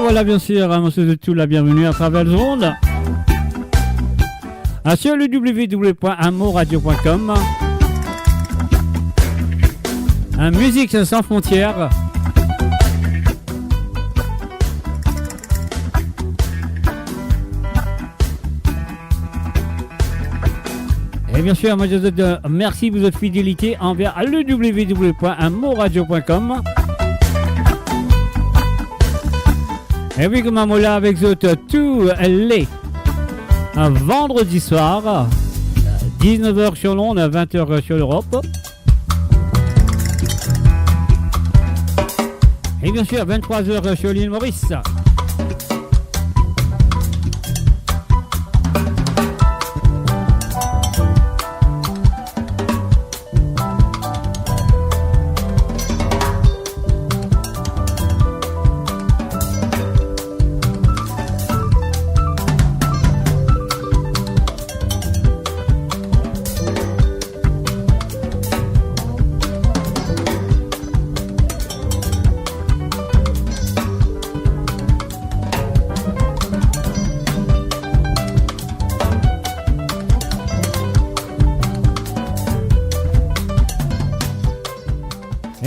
voilà, bien sûr, hein, monsieur de tout, la bienvenue à travers le monde. Sur le www.amourradio.com. Musique sans frontières. Et bien sûr, moi je vous merci de votre fidélité envers le www.amourradio.com. Et oui, comme on l'a avec vous tous les vendredi soir, 19h sur Londres, 20h sur l'Europe. Et bien sûr, 23h sur l'île Maurice.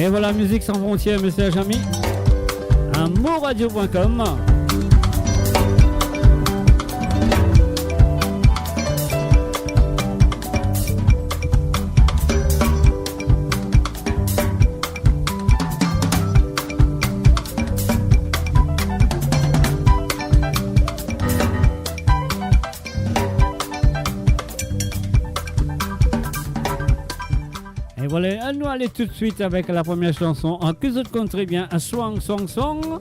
Et voilà, musique sans frontières, message ami. Amourradio.com. Voilà, nous allons tout de suite avec la première chanson que vous connaissez bien, un swang song song.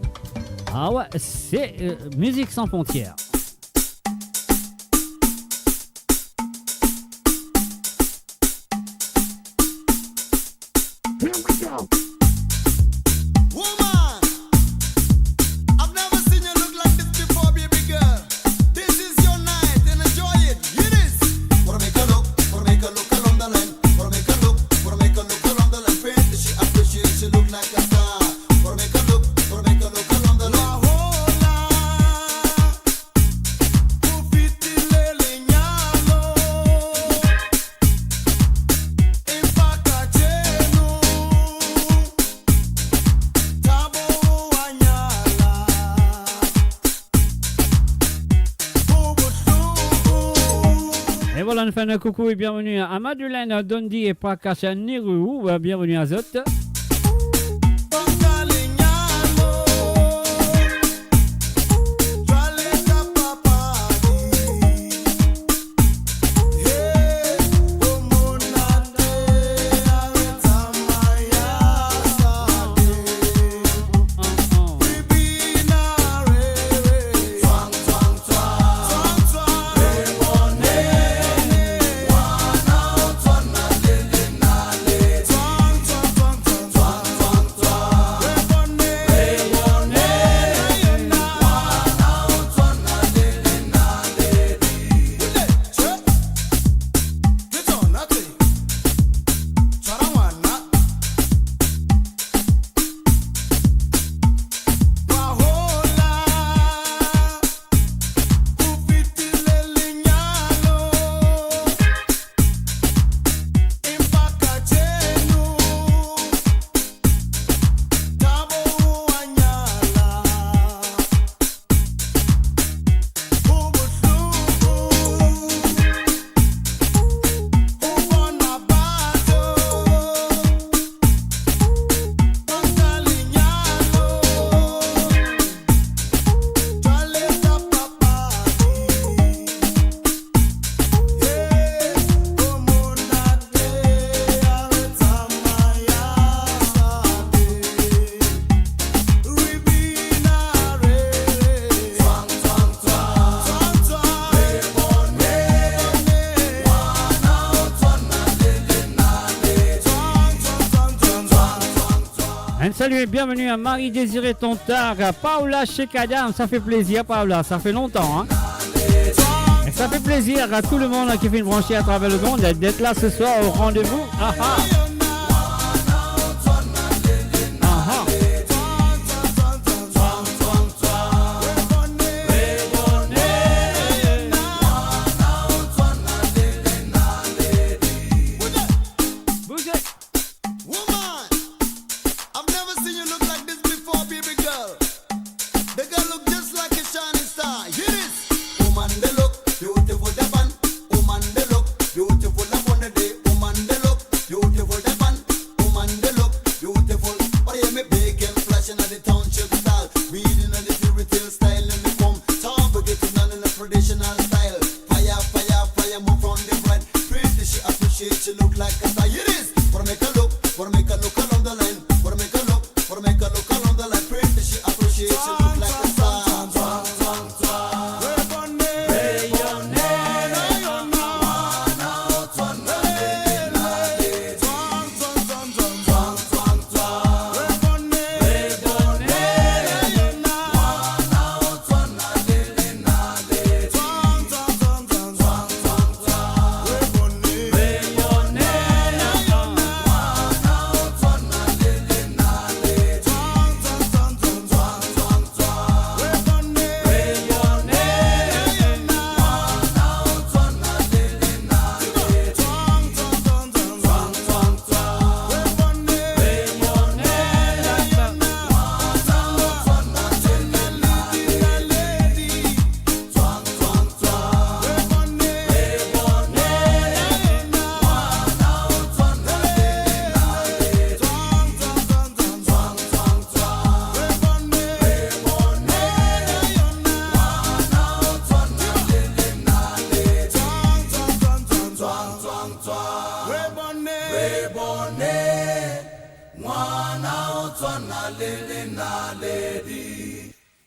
Ah ouais, c'est musique sans frontières. Here we go. Un coucou et bienvenue à Madeleine Dondi et Prakasha Niru. Bienvenue à Zot. Salut et bienvenue à Marie-Désirée Tontard, Paula Chekadam, ça fait plaisir Paula, ça fait longtemps. Hein. Et ça fait plaisir à tout le monde qui fait une branchée à travers le monde d'être là ce soir au rendez-vous. Ah, ah.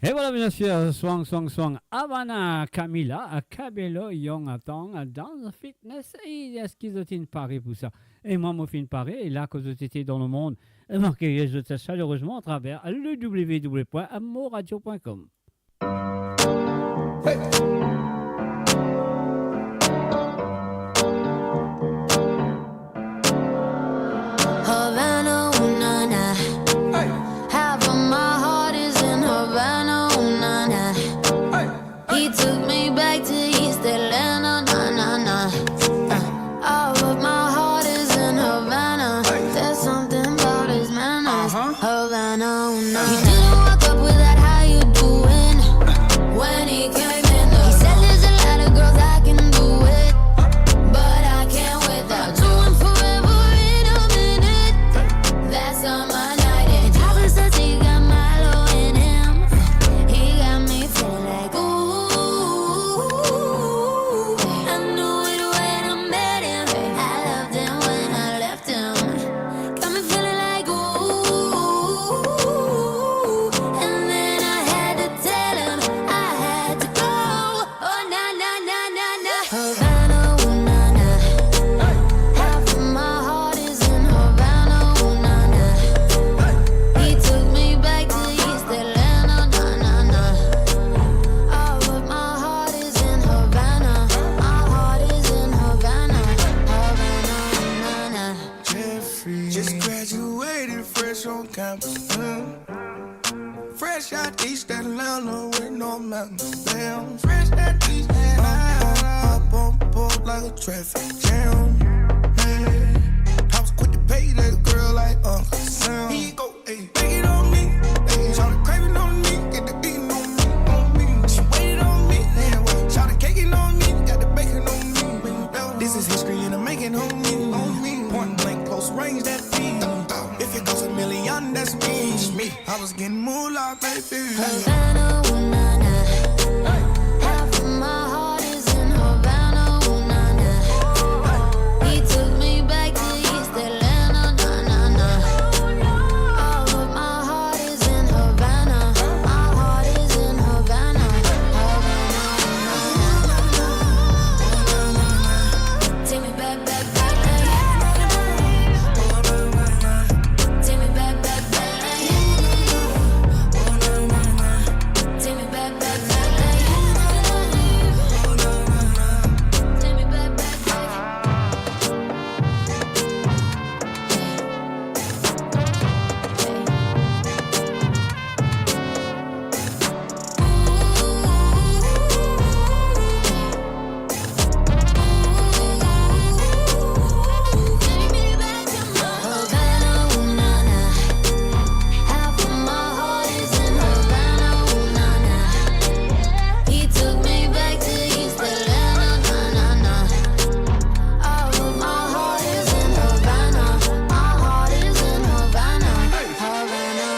Et voilà bien sûr, Swang Swang Swang, Havana, Camila, Cabello, Young Atong, dans Fitness, et est-ce qu'ils ont une Paris pour ça? Et moi, je fin Paris, et là, quand j'étais dans le monde, marquez, je te chaleureusement à travers le www.amoradio.com. Hey. Havana, ooh, na, na. Hey. Half of my heart is in Havana, ooh, na, na. Hey. He took me back to East Atlanta, na, na, na. All of my heart is in Havana. Hey. There's something about his manners. Havana, ooh, na, na. He didn't walk up with that, how you doing? When he came in, he said there's a lot of girls I can do it, but I can't without you and forever in a minute. That's on my night. And Tyler says he got Milo in him. He got me feeling like ooh. I knew it when I met him. I loved him when I left him. Got me feeling like ooh. And then I had to tell him I had to go. Oh na na na na na. Havana, ooh na na. Half of my heart is in Havana, ooh na na. He took me back to East Atlanta, na na na. All of my heart is in Havana. My heart is in Havana, Havana, na na. Jeffrey just graduated fresh on campus. Fresh out East Atlanta with no mountains. Damn, fresh out East Atlanta. Up on board like a traffic jam. Hey, I was quick to pay that girl like Uncle Sam. He go, hey, take it on me. Hey, shout the craving on me, get the beating on me, on me. She waited on me, yeah, well, shout the caking on me, got the bacon on me. This is history and I'm making on me. Point blank, close range, that feed. If it goes a million, that's me. I was getting moolah, baby. Havana, ooh na na. Half of my heart is in Havana, ooh na na. He took me back to East Atlanta, na na na. All of my heart is in Havana. My heart is in Havana, Havana, na na. Take me back, back, back, back. Take me back, back, back, back. Take me back, back, back, back. Take me back, back, back. Havana, ooh na na. Half of my heart is in Havana, ooh na na. He took me back to East Atlanta, na na na. All of my heart is in Havana. My heart is in Havana, Havana,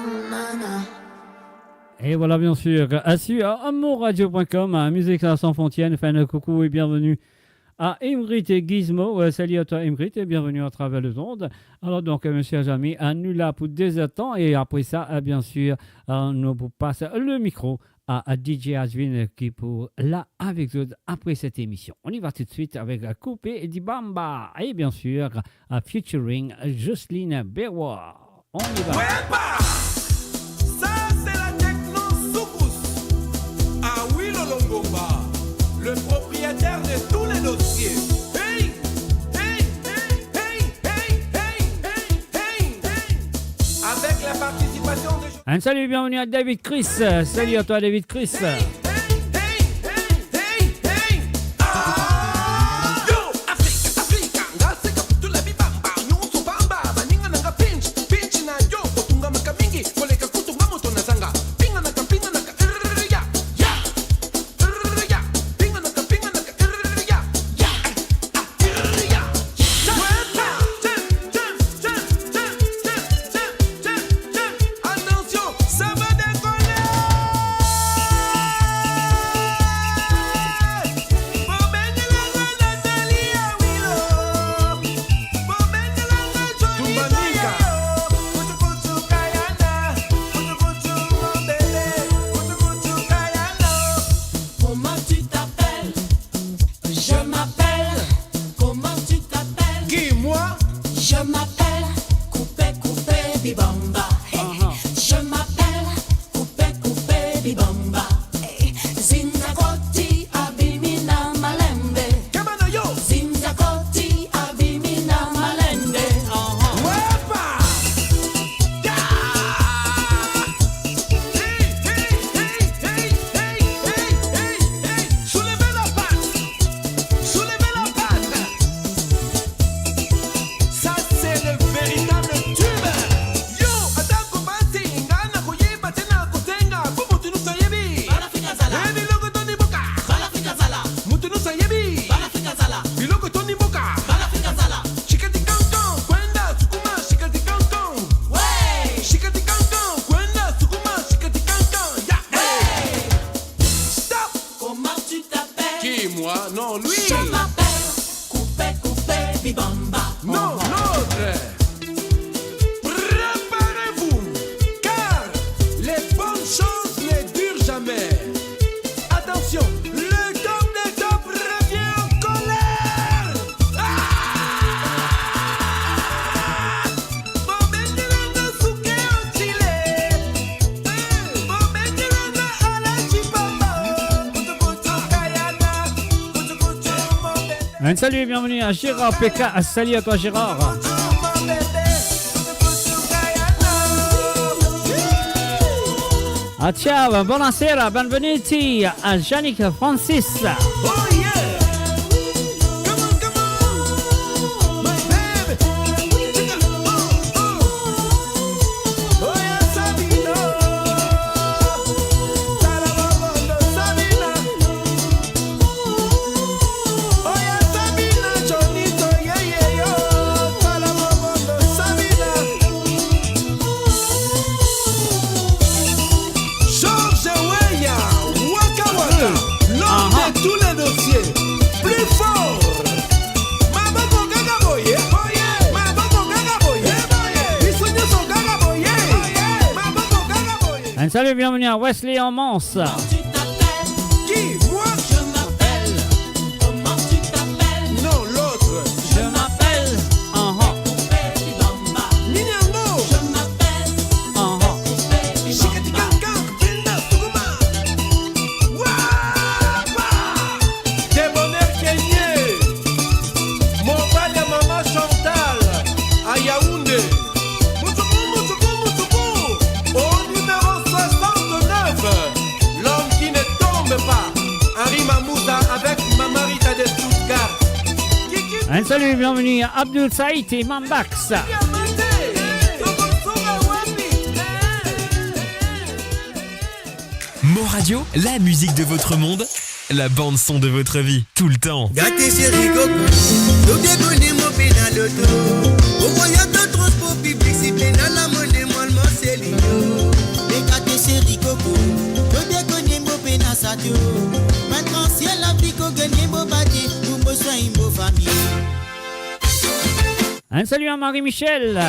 ooh na na. Et voilà bien sûr, sur amourradio.com, musique sans frontières, fan coucou et bienvenue à Imrit et Gizmo. Salut à toi Imrit et bienvenue à travers les ondes. Alors donc, mes chers amis, nous là pour des temps et après ça, bien sûr, nous vous passe le micro à DJ Aswin qui pour là avec nous après cette émission. On y va tout de suite avec Coupé et Dibamba et bien sûr, featuring Jocelyne Berroir. On y va. Le propriétaire de tous les dossiers. Hey, hey, hey, hey, hey, hey, hey, hey, hey. Avec la participation de... Un salut, bienvenue à David Chris. Salut à toi David Chris. Hey, hey, hey, hey, hey. Yo, Africa, Africa, ngasika putula bibamba, nyusu bamba, baninga nanga pinch na yo, kutunga makamingi, koleka kutunga moto na zanga. Pinga naka ya. Un salut et bienvenue à Gérard PK. Salut à toi Gérard. Ciao, buonasera, benvenuti a Yannick Francis. Oh yeah! Come on, come on! My baby! Oh yeah, Sabina! Talabondo, Sabina! Oh yeah, Sabina, Chonito, yeah, yeah, yo! Talabondo, Sabina! Georges Weah, Waka Waka, l'homme de tous les dossiers, plus fort. Maman Gaga Boye, Maman Gaga Boye, ils sont tous son Gaga Boye, Maman Gaga Boye. Un salut, bienvenue à Wesley en Mans. Qui, moi? Je m'appelle. Comment tu t'appelles? Non, l'autre. Je m'appelle. Ninyango. Je m'appelle. Shikati Kankan, Kinda Suguma. Wapa. Des bonheurs kenyés. Mon père et maman Chantal à Yaoundé. Moutoukou. Au numéro 69. L'homme qui ne tombe pas. Henri Mamouda avec Mama Rita de Stuttgart. Un salut, bienvenue à Abdul Saïd et Mambax. Mon Radio, la musique de votre monde, la bande son de votre vie, tout le temps. Gâté chéri coco, nous dégonner mon pénal auto. Au voyage de transport public, si pénal la monnaie, moi le Marcelino. Les gâté chéri coco, nous dégonner mon pénal sadio. Maintenant, si elle a pris qu'on gagne mon bâti, pour me soigner mon famille. Un salut à Marie-Michel.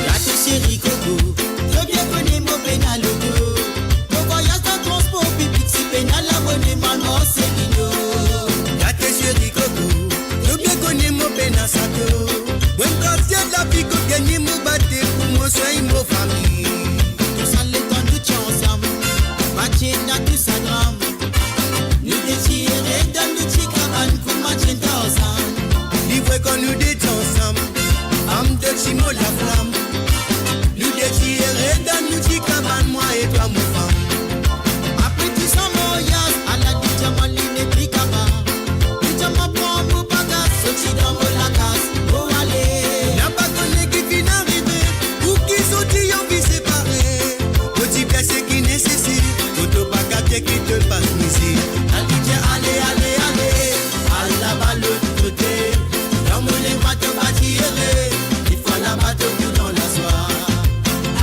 Gâté chéri coco, nous dégonner mon pénal auto. Au voyage de transport public, si pénal la monnaie, moi le Marcelino. Gâté chéri coco, nous dégonner mon pénal sadio. Maintenant, si elle a pris qu'on gagne mon bâti, pour me soigner mon famille. Tout ça, les temps, nous tient ensemble. Matcher dans tout ça drame. Nous déchirer dans le chicaban pour matcher ensemble. Livre qu'on nous détient ensemble. Âme de chimo la flamme. Nous déchirer dans le chicaban, moi et toi, mon femme. Après tout ça, mon yas, à la diamant, l'inépris kaba. Diamant pour mon bagage, sorti dans mon la casse. Oh, allez. N'a pas connu qui vient d'arriver. Ou qui sont en vie séparée. Petit blessé qui nécessite. Photo pas capté qui te passe ici. Allez, allez, allez. À la balle de l'autre côté. Dans mon les bateaux va tirer. Il faut la bateau tout dans la soie.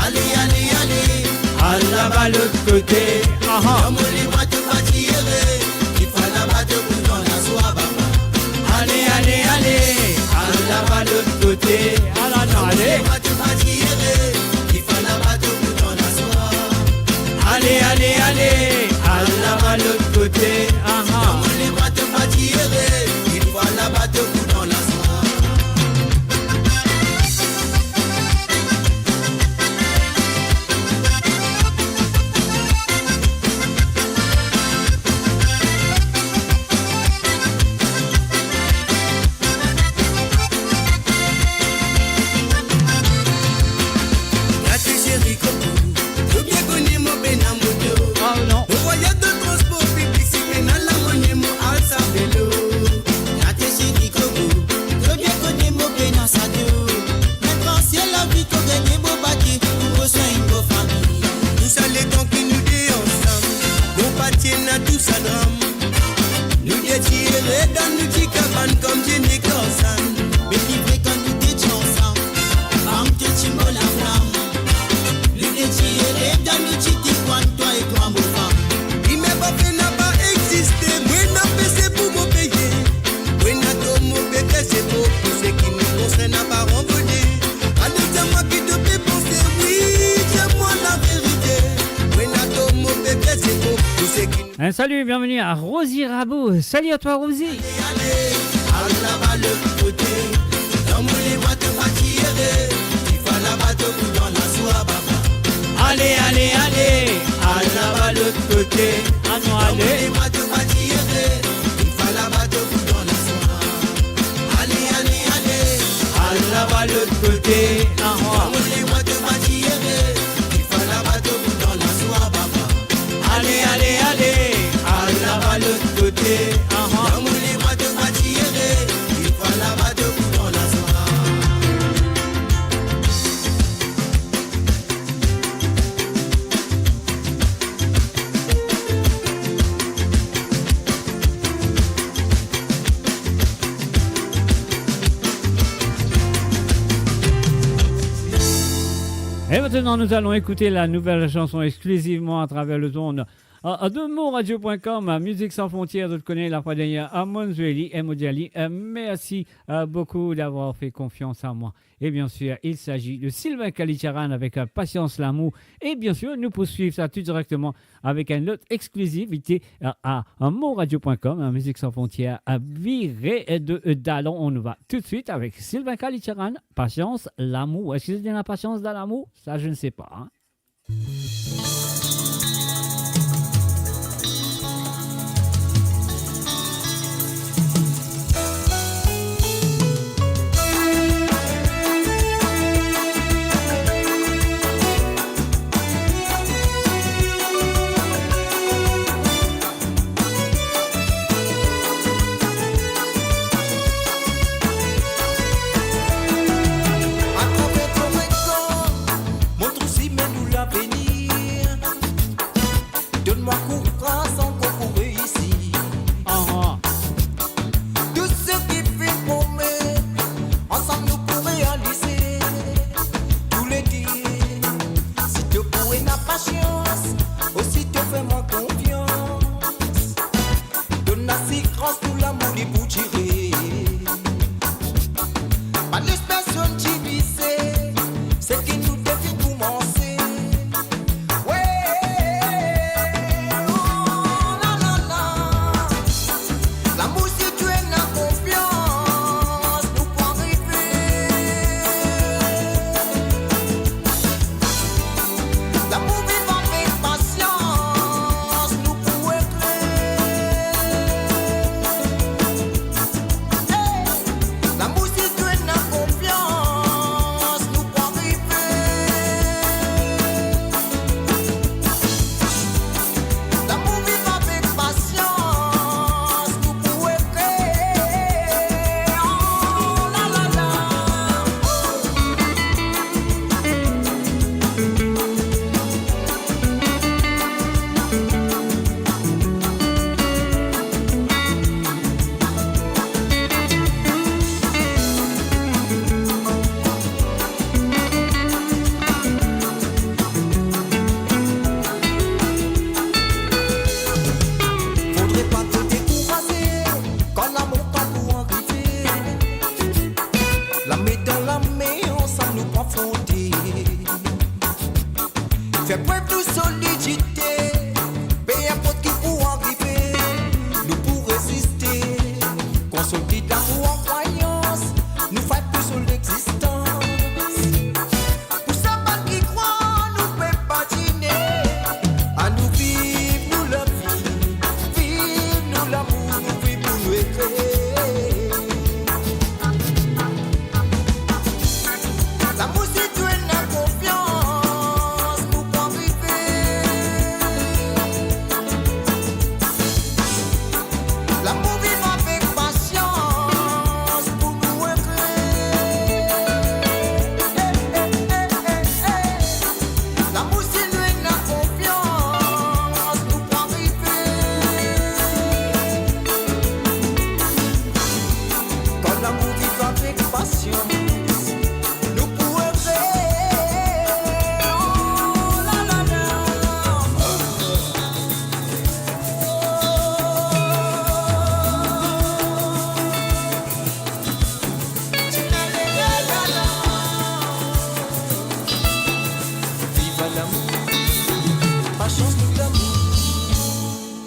Allez, allez, allez. À la balle de l'autre côté. Dans mon les bateaux va tirer. Il faut la bateau tout dans la soie, baba. Allez, allez, allez. À la balle de l'autre côté. Allez. Allez, allez, allez. À la balle de l'autre côté. Oh non. Au voyage de transport public, si pénal la monnaie, mon alsa vélo. Gâté chéri coco, je bien connais mon pénal sadio. Maintenant, si elle a vu qu'on gagne mon bâti, pour rejoindre vos familles. Tout ça, les temps qui nous dé ensemble, nos pâtiers n'a tout ça drame. Nous détirer dans nous petits cabanes comme Jenny Corsan. Mais livré quand nous détiens ensemble, femme que tu me la flamme. Nous détirer dans nous petits coins, toi et toi, mon femme. Il m'a pas fait, n'a pas existé. Moi, n'a pas c'est pour me payer. Moi, n'a pas mon bébé, c'est pour ceux qui nous concernent, n'a pas renvoyé. Allez, c'est moi qui te fais penser, oui, c'est moi la vérité. Moi, n'a pas mon bébé, c'est pour ceux qui nous. Un salut, bienvenue à Rosie Rabot. Salut à toi Rosie. Allez, là-bas le côté. Dans mon lit, moi te fatiguer. Il faut là-bas te foutre dans la soie, papa. Allez, allez, allez, là-bas l'autre côté. Ah non, Dans mon allez. lit, moi te fatiguer. Il faut là-bas te foutre dans la soie. Allez, allez, allez, Là-bas l'autre côté. Ah, dans ah. mon lit, moi te fatiguer. Il faut là-bas te foutre dans la soie, papa. Allez, allez, allez, là-bas l'autre côté. Ah, ah. Dans mon lit, moi te fatiguer. Il faut là-bas te foutre dans la soie. Et maintenant, nous allons écouter la nouvelle chanson exclusivement à travers le zone de monradio.com, Musique sans frontières, de te connaître la fois dernière à Monzueli et Modiali. Merci beaucoup d'avoir fait confiance à moi. Et bien sûr, il s'agit de Sylvain Kalicharan avec Patience l'amour. Et bien sûr, nous poursuivons ça tout directement avec une autre exclusivité à monradio.com, Musique sans frontières, à virer de Dallon. On y va tout de suite avec Sylvain Kalicharan, Patience l'amour. Est-ce que c'est la patience dans l'amour? Ça, je ne sais pas. Hein? Montre aussi, mais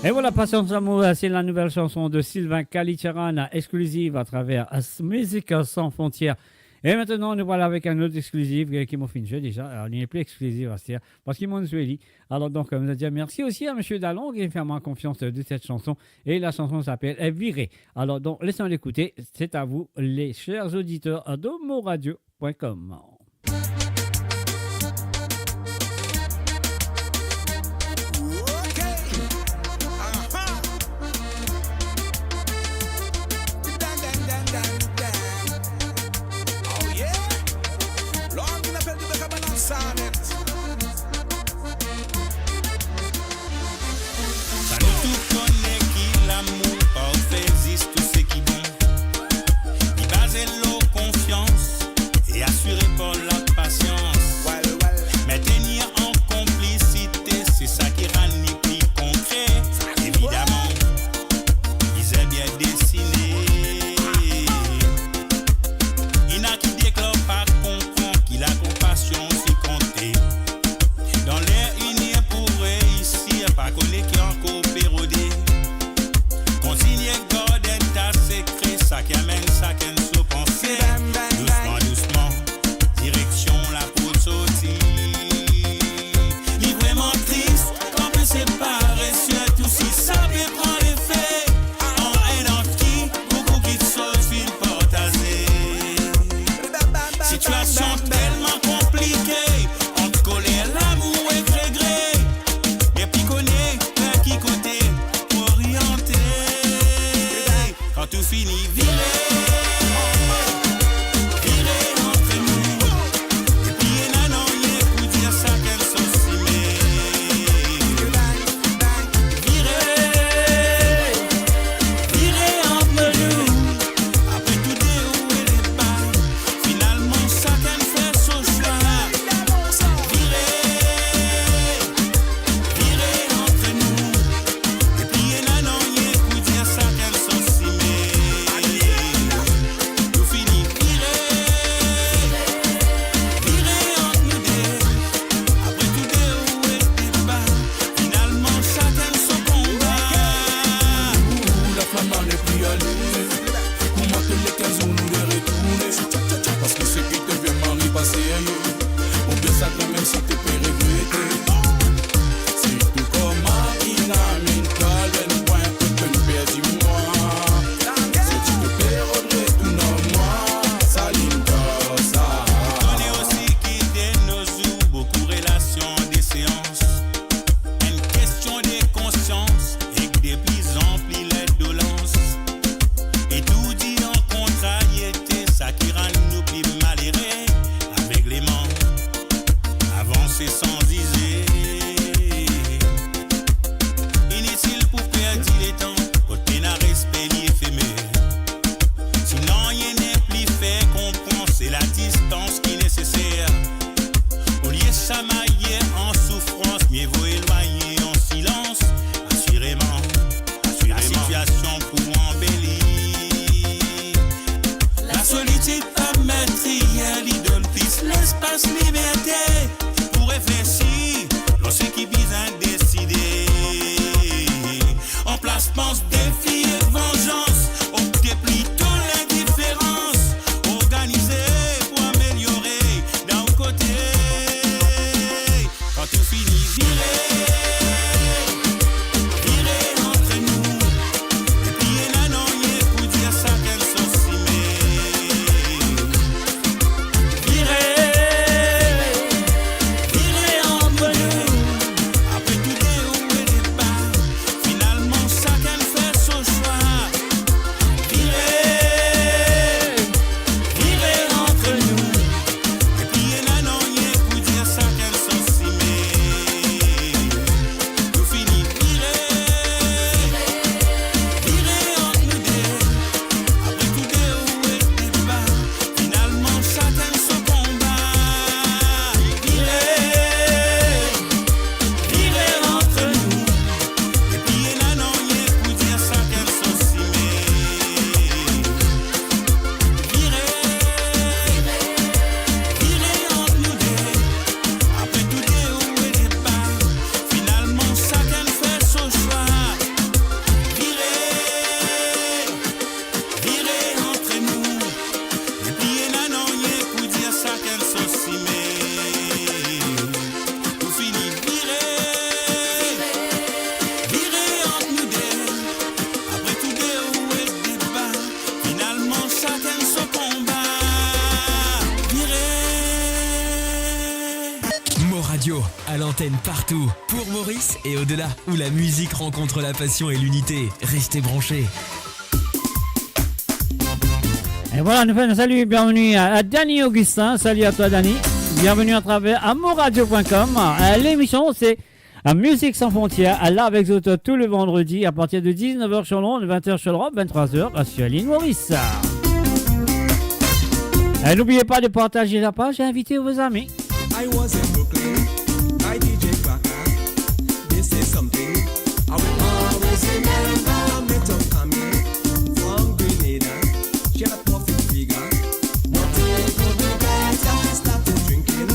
Et voilà, Patience d'amour, c'est la nouvelle chanson de Sylvain Kalicharan, exclusive à travers Musique sans frontières. Et maintenant, nous voilà avec un autre exclusif qui m'a fait une jeu déjà. Alors, il n'est plus exclusif à dire parce qu'il m'a dit. Alors, donc, nous a dit merci aussi à M. Dallon qui fait ma confiance de cette chanson. Et la chanson s'appelle Viré. Alors, donc, laissons l'écouter. C'est à vous, les chers auditeurs de moradio.com. Assuré par antenne partout. Pour Maurice et au-delà, où la musique rencontre la passion et l'unité. Restez branchés. Et voilà, nous faisons un salut et bienvenue à Danny Augustin. Salut à toi, Danny. Bienvenue à travers amourradio.com. L'émission, c'est Musique sans frontières. Là, avec vous tout le vendredi à partir de 19h sur Londres, 20h sur l'Europe, 23h sur l'île Maurice. N'oubliez pas de partager la page et inviter vos amis. I was in Brooklyn, I DJ Cracker. This is something I will always remember. I met up Camille from Grenada. She had a perfect figure. Nothing could be better. She started drinking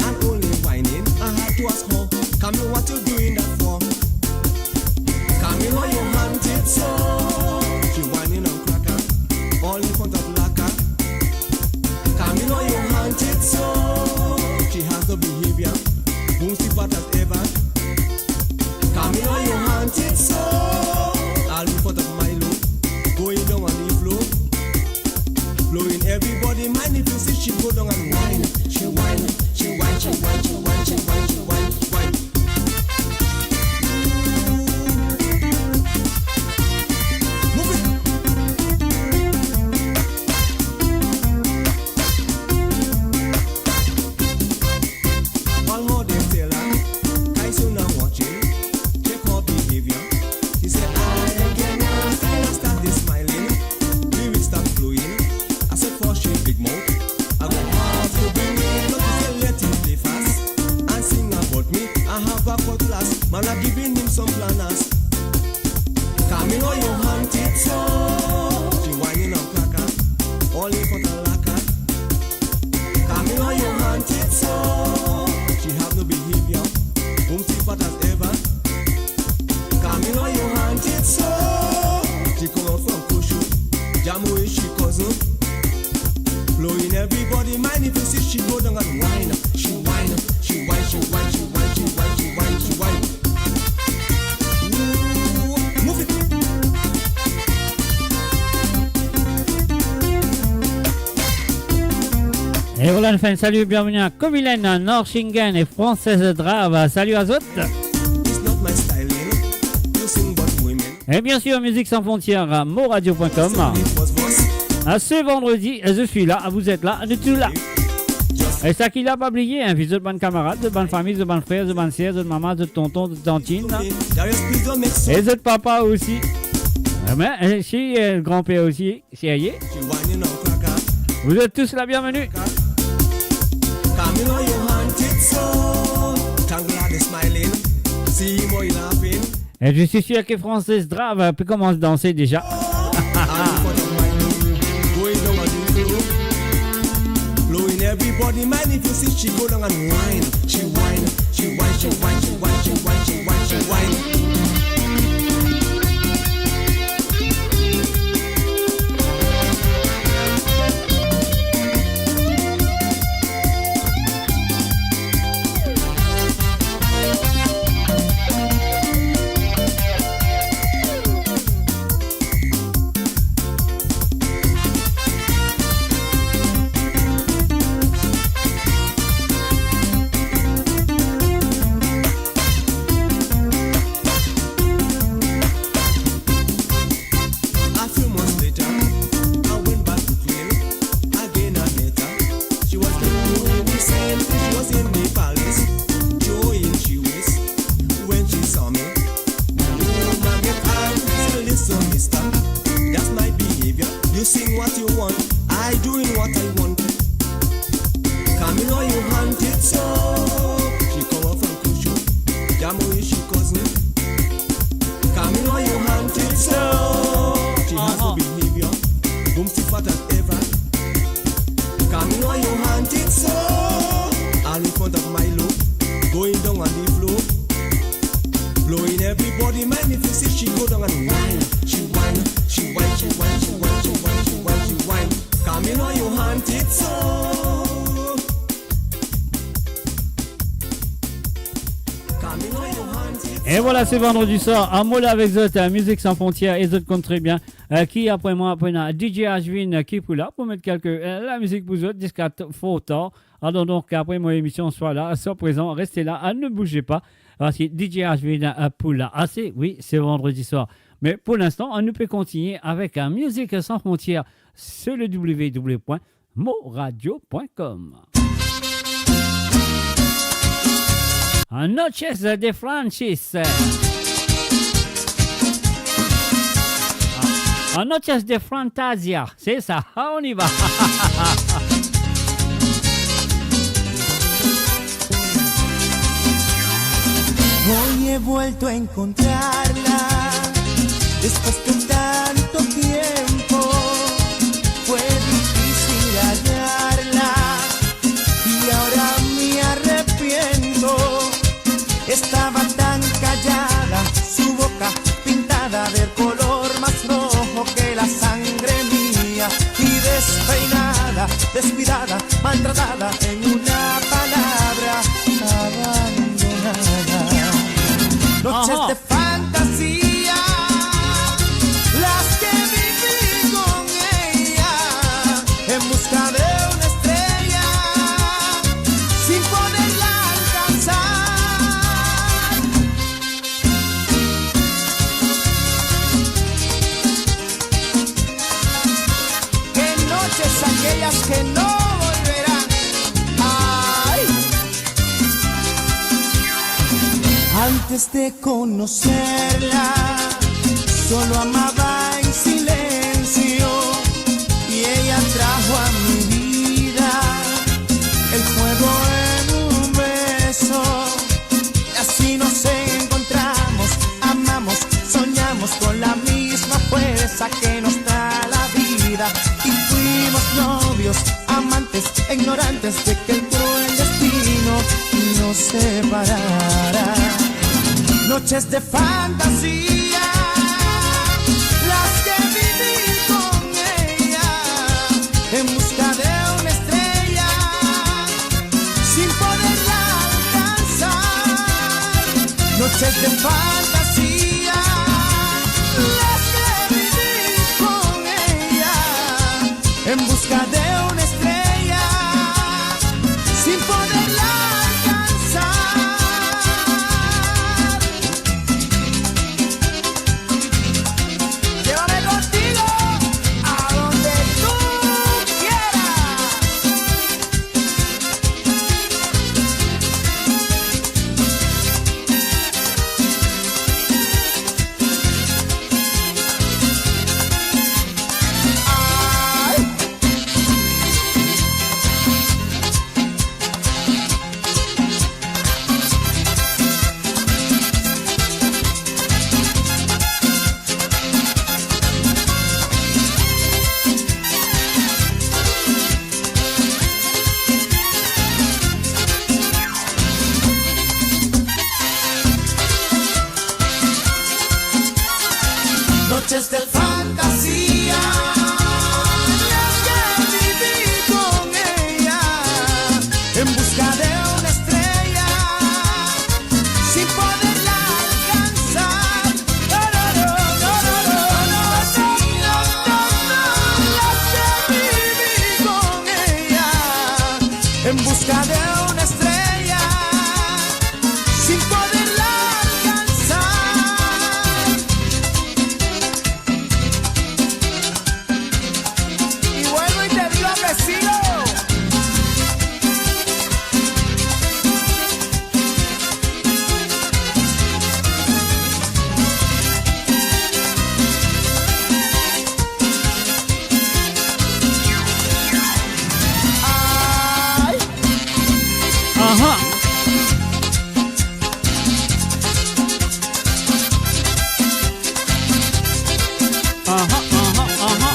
and only whining. I had to ask her, Camille, what you doing that for? Camille, why you want it so? She whining on Cracker, all in front of Laka. Camille, why you want it so? She has the behavior, won't see bad as ever. Camille, you want it so? I'll be for the Milo, going down on the floor, blowing everybody mind if you see she go down and whine. She whine, she whine, she whine, she whine, she whine, she whine, she whine. Move it. All more they tell her, guys you now watching, check her behavior. He said, I get nasty, I started smiling, lyrics start flowing. I said, for she big mouth, I go hard to bring it, but he said, let him play fast and sing about me. I have a cutlass, man, I'm giving him some planners. Camille, you hunt it so. She whining on Cracker, all in for the lacquer. Camille, you hunt it so. She have no behavior, won't see bad as ever. Camille, you hunt it so. She come out from Kushu, jam away she cousin. Blowing everybody mind if you see she go down and whine. She whine, she whine, she whine, she whine, she whine, she whine, she whine. Ooh, move it. Et voilà, nous faisons un salut et bienvenue à Comilène, Norchingen et Française Drave. Salut à toutes. It's not my styling. You sing but women. Et bien sûr, Musique sans frontières à moradio.com. It was boss. À ce vendredi, je suis là, vous êtes là, nous tous là. Et ça qu'il n'a pas oublié, un visite de bonnes camarades, de bonnes familles, de bonnes frères, de bonnes sœurs, de maman, de tonton, de tantine. Darius, please don't make so. Et de papa aussi. Mais si le grand-père aussi, si aïe. She whining on Cracker. Vous êtes tous la bienvenue. Camille, you hunt it so. Tanglad is smiling. See him or he laughing. Et je suis sûr que Francis Drave peut commencer à danser déjà. I'm for the mind. Going down on the floor. Blowing everybody mind if you see she go down and whine. She whine, she whine, she whine, she whine, she whine, she whine, she whine. A few months later, I went back to Queen. Again I met her. She was doing the same thing. She was in the palace, showing she was. When she saw me, the woman get angry. Said, listen, mister, that's my behavior. You sing what you want, I doing what I want. Camille, you hunt it so. She come up from Kushu, Jamo is she cousin. Camille, you hunt it so. She has no behavior, boom too fat as ever. Camille, you hunt it so. All in front of Milo, going down on the floor, blowing everybody mind if you see she go down and whine. She whine, she whine, she whine, she whine, she whine, she whine, she whine. Camille, you hunt it so. Camille, you hunt it so. Et voilà, c'est vendredi soir. À Mola avec Zot, Musique sans frontières et Zot compte très bien. Qui après moi, après DJ Ashwin qui est là pour mettre la musique pour Zot jusqu'à fort tard. Alors donc, après mon émission, soit là, soit présent, restez là, ne bougez pas. Parce que DJ H vient pour la AC, oui, c'est vendredi soir. Mais pour l'instant, on peut continuer avec un Musique sans frontières sur le www.moradio.com. Noches de Francis. Noches de Fantasia, c'est ça, on y va. Hoy he vuelto a encontrarla después de tanto tiempo. Fue difícil hallarla y ahora me arrepiento. Estaba tan callada, su boca pintada del color más rojo que la sangre mía, y despeinada, descuidada, maltratada, en una palabra, abandonada. Noches de fantasía, las que viví con ella, en busca de una estrella, sin poderla alcanzar. Qué noches aquellas que no volverán. Ay. Antes de conocerla, solo amaba en silencio, y ella trajo a mi vida el fuego en un beso. Y así nos encontramos, amamos, soñamos con la misma fuerza que nos da la vida. Y fuimos novios, amantes, ignorantes de que el cruel destino nos separara. Noches de fantasía, las que viví con ella, en busca de una estrella, sin poderla alcanzar. Noches de fantasía, las que viví con ella, en busca de una estrella, sin poderla alcanzar. Noches de fantasía, las que viví con ella, en busca de una estrella, sin poderla alcanzar. No, no, no, no, no, no, las que viví con ella, en busca de una estrella, sin poderla alcanzar. Y vuelvo y te digo que sigo. Ay. Ajá. Ajá, ajá, ajá.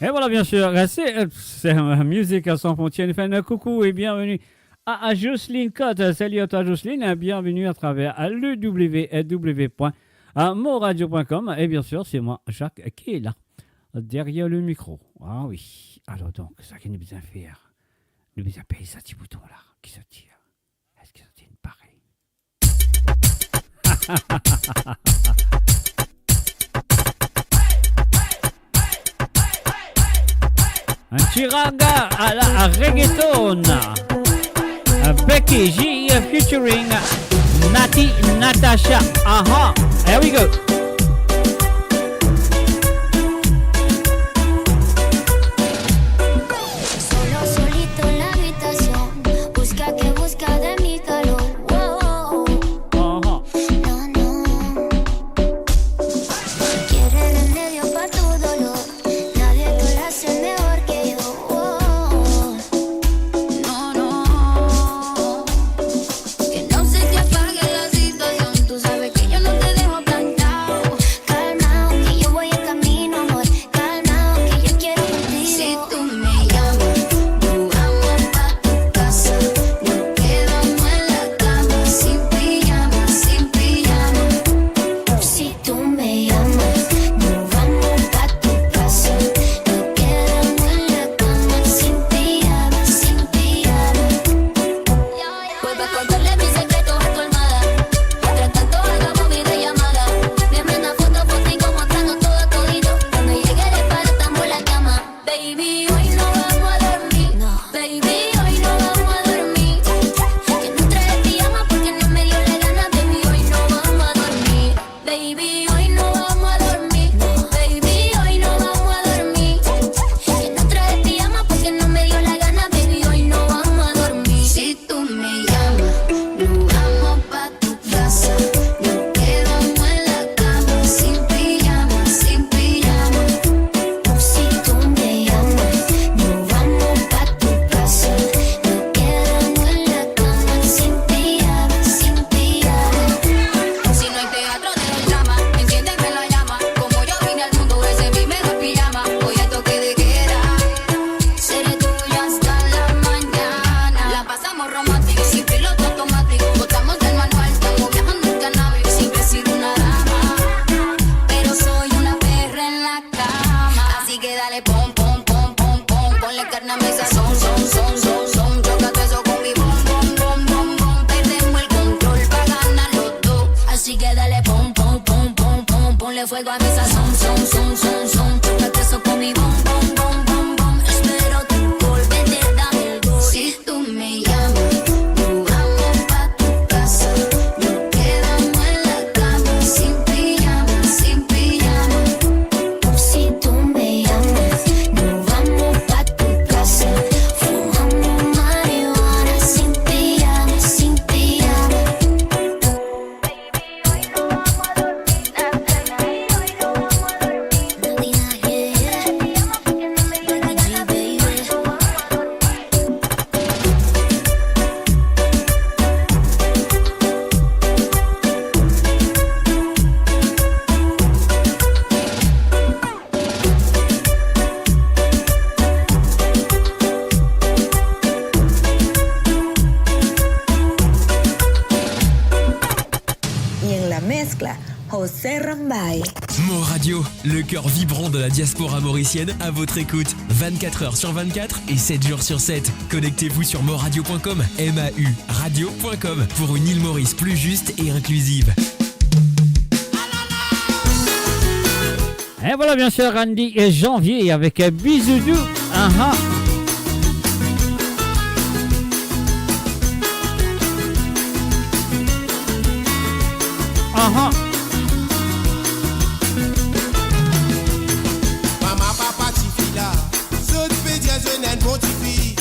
Et voilà, bien sûr, c'est Musique sans frontières. Nous faisons un coucou et bienvenue à Jocelyne Cotte. Salut à toi, Jocelyne. Bienvenue à travers le www.moradio.com. Et bien sûr, c'est moi, Jacques, qui est là. derrière le micro. Ah oui. Alors donc, ça qu'il nous besoin faire. Nous besoin payer ça petit bouton là qui se tire. Est-ce que ça tient pareil? Un petit raga à la reggaeton. Becky G featuring Nati Natasha. Aha, here we go. Solo solito en la habitación, busca que busca de mi calor. Wow. Aha. No, no. Quiere remedio pa' tu dolor. Nadie te lo hace mejor que yo. Wow. No, no. Que no se te apague la situación. Tú sabes que yo no te dejo plantado. Calmao, que yo voy en camino, amor. Calmao, que yo quiero contigo. Si tú me llamas, nos vamos pa' tu casa. Nos quedamos en la cama, sin pijama, sin pijama. Si tú me llamas, nos vamos pa' tu casa. Nos quedamos en la cama, sin pijama, sin pijama. Vuelve a contarle mis secretos a tu almohada. Mientras tanto hagamos videollamada. Envíame una foto, fotico, mostrando todo todito. Cuando llegue el paro estamos en la cama. Baby, hoy no vamos a dormir. Baby, hoy no vamos a dormir. Que no traes pijama porque no me dio la gana. Baby, hoy no vamos a dormir. Baby, hoy no vamos a dormir. Baby, hoy no vamos a dormir. Que no traes pijama porque no me dio la gana. Baby, hoy no vamos a dormir. Si tú me llamas, nos vamos pa' tu casa. Nos quedamos en la cama, sin pijama, sin pijama. Si tú me llamas, nos vamos pa' tu casa. Nos quedamos en la cama, sin pijama, sin pijama. Si no hay teatro de drama, enciéndeme la llama. Como yo vine al mundo, ese es mi mejor pijama. Hoy hay toque de queda, seré tuya hasta la mañana. La pasamos romántico, sin piloto automático. Botamos del manual, estamos viajando en cannabis. Siempre he sido una dama, pero soy una perra en la cama. Así que dale pom, pom, pom, pom, pom. Ponle carne a mesa, son, son, son, son, son. Chócate eso con mi bom, bom, bom, bom, bom. Perdemos el control pa' ganar los dos. Así que dale pom, pom, pom, pom, pom. Ponle fuego a mesa, son, son, son, son, son. Chócate eso con mi bom, bom, bom, bom, bom. Espero tu gol, vete, dame el gol. Si tú me llamas, nos vamos pa' tu casa. Nos quedamos en la cama, sin pijama, sin pijama. Si tú me llamas, nos vamos pa' tu casa. Fumamos marihuana, sin pijama, sin pijama. Hoy no vamos a dormir, hoy no vamos a dormir. Y en la mezcla, José Rambay. Mo Radio, le cœur vibrant de la diaspora mauricienne à votre écoute. 24 heures sur 24 et 7 jours sur 7. Connectez-vous sur moradio.com, MAU radio.com pour une île Maurice plus juste et inclusive. Et voilà bien sûr Randy et Janvier avec Bisoudou. Aha. Aha. Maman, papa, ti fille là. Zot pe dia jeune bon ti fille.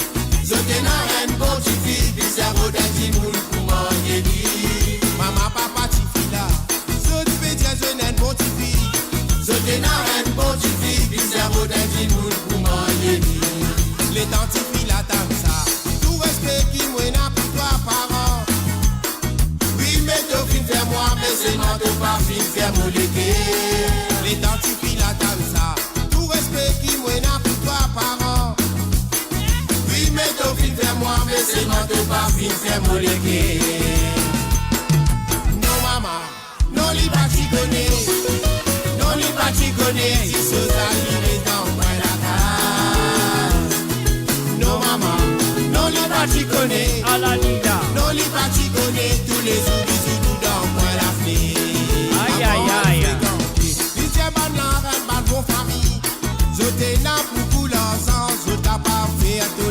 Zot en un bon ti fille. Di cerveau d'un ti moun pou manger di. Maman, papa, ti fille là. Zot pe dia jeune bon ti fille. Zot en un bon ti fille. Di cerveau d'un ti moun pou manger di. Les tanti fille là tam ça. Tout respect qui mwen a pour toi parents. Oui, mais tu fin faire moi, mais c'est non tu pas fin faire moléguer. Les tanti fille là tam ça. Tout respect qui mwen a pour toi parents. Oui, mais tu fin faire moi, mais c'est non tu pas fin faire moléguer. Non maman, non li pas t'y connaît. Non li pas t'y connaît. Si ce ça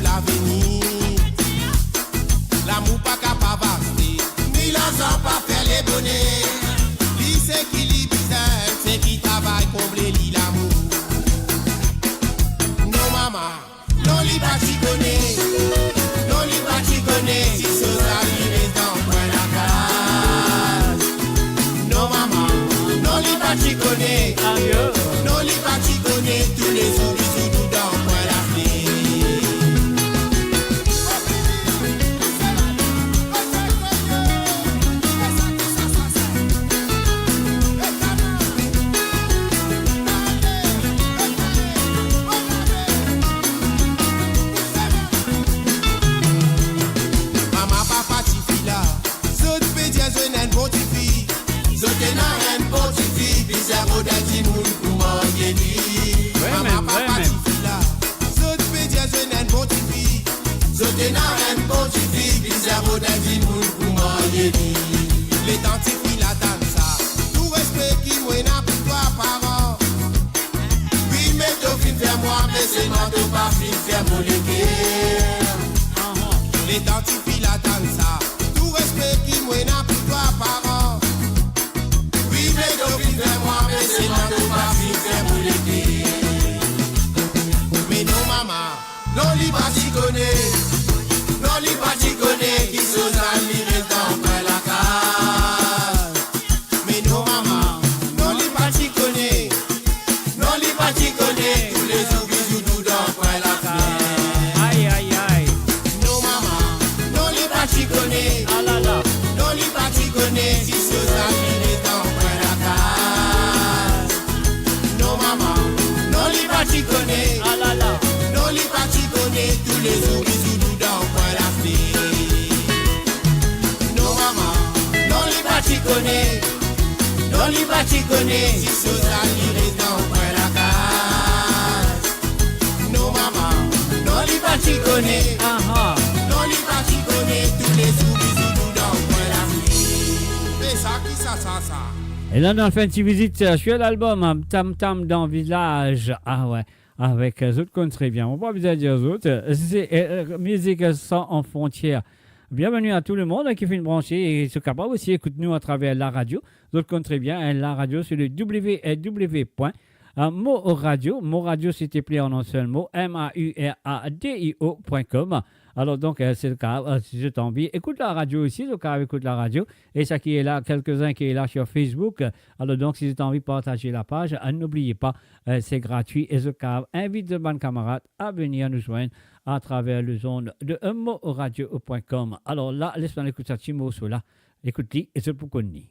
pour l'avenir. L'amour pas capable d'acheter, ni l'argent pas faire les bonnets. Lui c'est qui lui bizarre, c'est qui travaille combler lui l'amour. Non maman, non lui pas t'y connaît, non lui pas t'y connaît. Si ce arrive dans coin la case. Non maman, non lui pas t'y connaît, non lui pas t'y connaît. Tous les jours bisous dans coin la fille. Les tantifs la danse, tout respect qui mouille n'a pour toi parents. Oui, mais tu fin faire moi, mais c'est moi tu pas fin faire mon léguer. Les tantifs la danse, tout respect qui mouille n'a pour toi parents. Oui, mais tu fin faire moi, mais c'est moi tu pas fin faire mon léguer. Mais non maman, non li pas t'y connaît, non li pas t'y connaît, qui sont amis restant près la case. Mais non maman, non li pas t'y connaît, non li pas t'y connaît, tous les jours bisous tout dans près la case. Aïe aïe aïe. Non maman, non li pas t'y connaît, Ah là là. non li pas t'y connaît, si sont amis restant près la case. Non maman, non li pas t'y connaît, Ah là là. non li pas t'y connaît, tous les jours bisous tout dans près la fille. Non maman, non li pas t'y connaît, non li pas t'y connaît, si ce amis restant près la case. Non maman, non li pas t'y connaît, Ah ah. non li pas t'y connaît, tous les jours bisous tout dans près la fille. Mais ça qui ça. Et là, on fait une petite visite sur l'album Tam Tam dans Village. Ah ouais, avec les autres comptes très bien. On va bien dire aux autres. C'est musique sans frontières. Bienvenue à tout le monde qui fait une branchée et sont capables aussi d'écouter-nous à travers la radio. D'autres comptent très bien. La radio, c'est le www.moradio. Moradio, s'il te plaît, en un seul mot. MAURADIO.com. Alors donc, c'est le cas, si tu as envie, écoute la radio aussi, le cas écoute la radio, et ça qui est là, quelques-uns qui est là sur Facebook. Alors donc, si tu as envie de partager la page, n'oubliez pas, c'est gratuit, et ce cas invite de bonnes camarades à venir nous joindre à travers le zone de moradio.com. Alors là, laisse-moi écouter ça, Timo, là, écoute-le, et c'est pour qu'on y.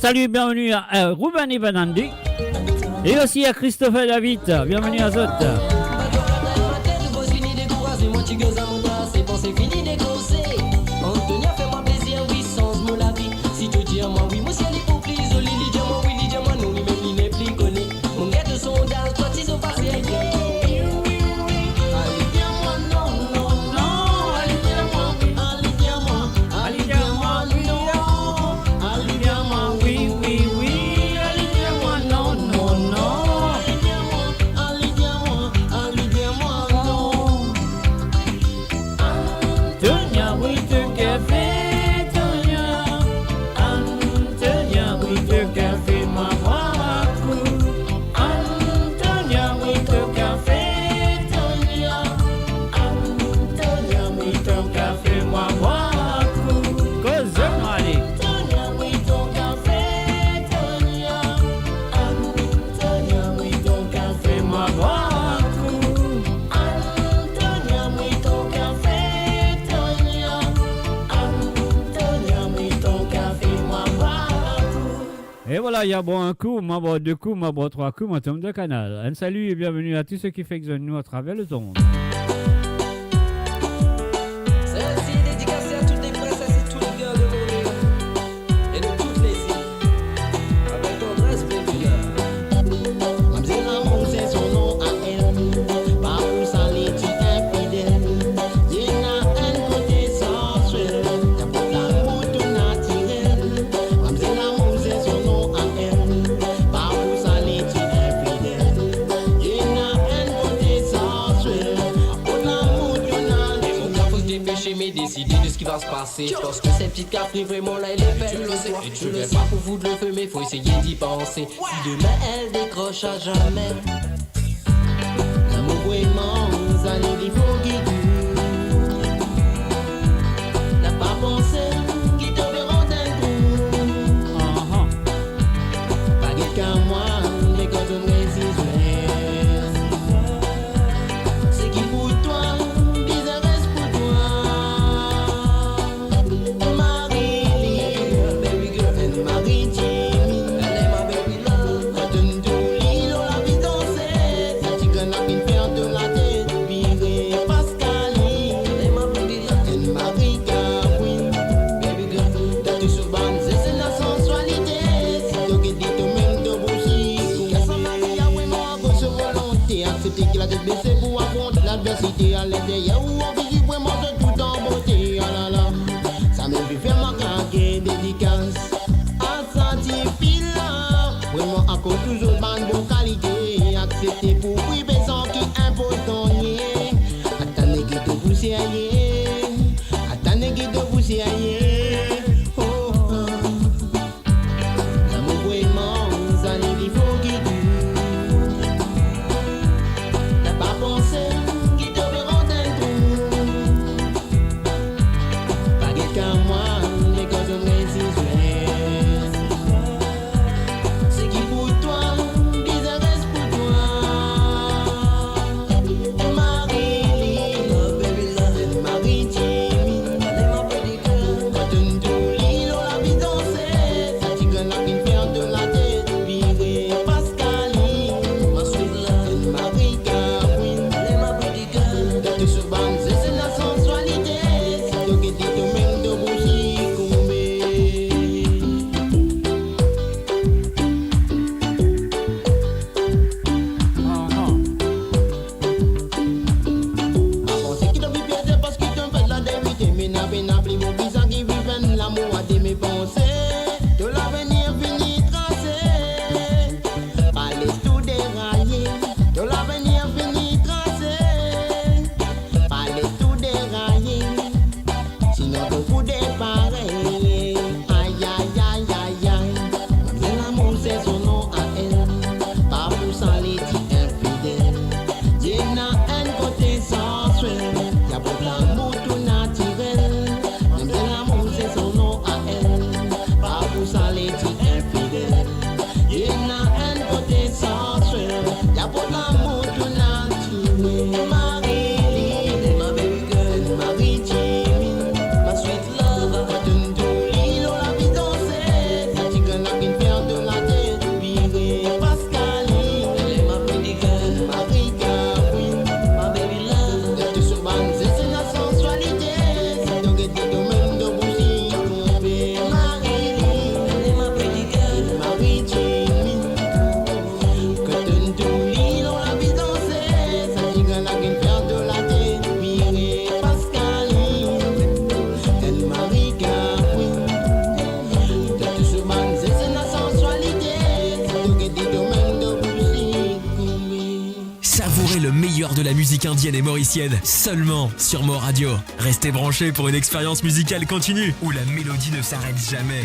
salut et bienvenue à Ruben Ibanandi. Et aussi à Christopher David. Bienvenue à Zot. Et voilà, il y a bon un coup, moi bon deux coups, moi bon trois coups, moi tombe de canal. Un salut et bienvenue à tous ceux qui font nous à travers le monde. Celle-ci est dédicacée à toutes les princesses et tous les gars de l'île et de toutes les îles. Avec tendresse, baby. Mamzelle Amour, c'est son nom à elle. Par où ça l'est infidèle. Il y a un côté sensuel. Y'a pas l'amour tout naturel. Mamzelle Amour, c'est son nom à elle. Par où ça l'est infidèle. Il y a un côté sensuel. Pas l'amour tout naturel. Faut se dépêcher, mais décider de ce qui va se passer. Parce que cette petite capri, vraiment là, elle est belle. Tu le sais, je le sais pas pour vous de le feu, mais faut essayer d'y penser. Si demain elle décroche à jamais. L'amour vraiment, ça l'est faut qu'il dure. N'a pas pensé qu'il te verra d'un coup. Pas dit qu'à moi, mais quand on résiste, c'est qui pour toi, bizarre reste pour toi. Marie, baby girl, and Marie Jimmy, elle est ma baby love. Quand on dit l'île, on la vie danser, ça t'y gagne à bien faire de la tête, virée Pascaline, elle est ma baby love, and Marie Queen, baby girl, t'as tout sur bande, c'est la sensualité, si tu dis toi-même de bougie, qu'est-ce que ma vie a vraiment à gauche volonté, accepter qu'il a tête baissée pour affronter l'adversité à l'intérieur, ou en visite vraiment de tout en beauté, ah là là, ça me fait faire ma claquer dédicace, à sentir pile, vraiment à cause toujours de bonne qualité, accepter pour priver sans qui impose ton lien, attendez qu'il te poussière, attendez qu'il te poussière, oh, oh. L'amour vraiment, ça l'est faut qu'il dure. N'a pas pensé qu'il te verra d'un coup. Pas qu'à moi, mais quand on résiste, c'est qui pour toi, bizarre reste pour toi. Marie, love, baby love, Savourez le meilleur de la musique indienne et mauricienne seulement sur Mo Radio. Restez branchés pour une expérience musicale continue où la mélodie ne s'arrête jamais.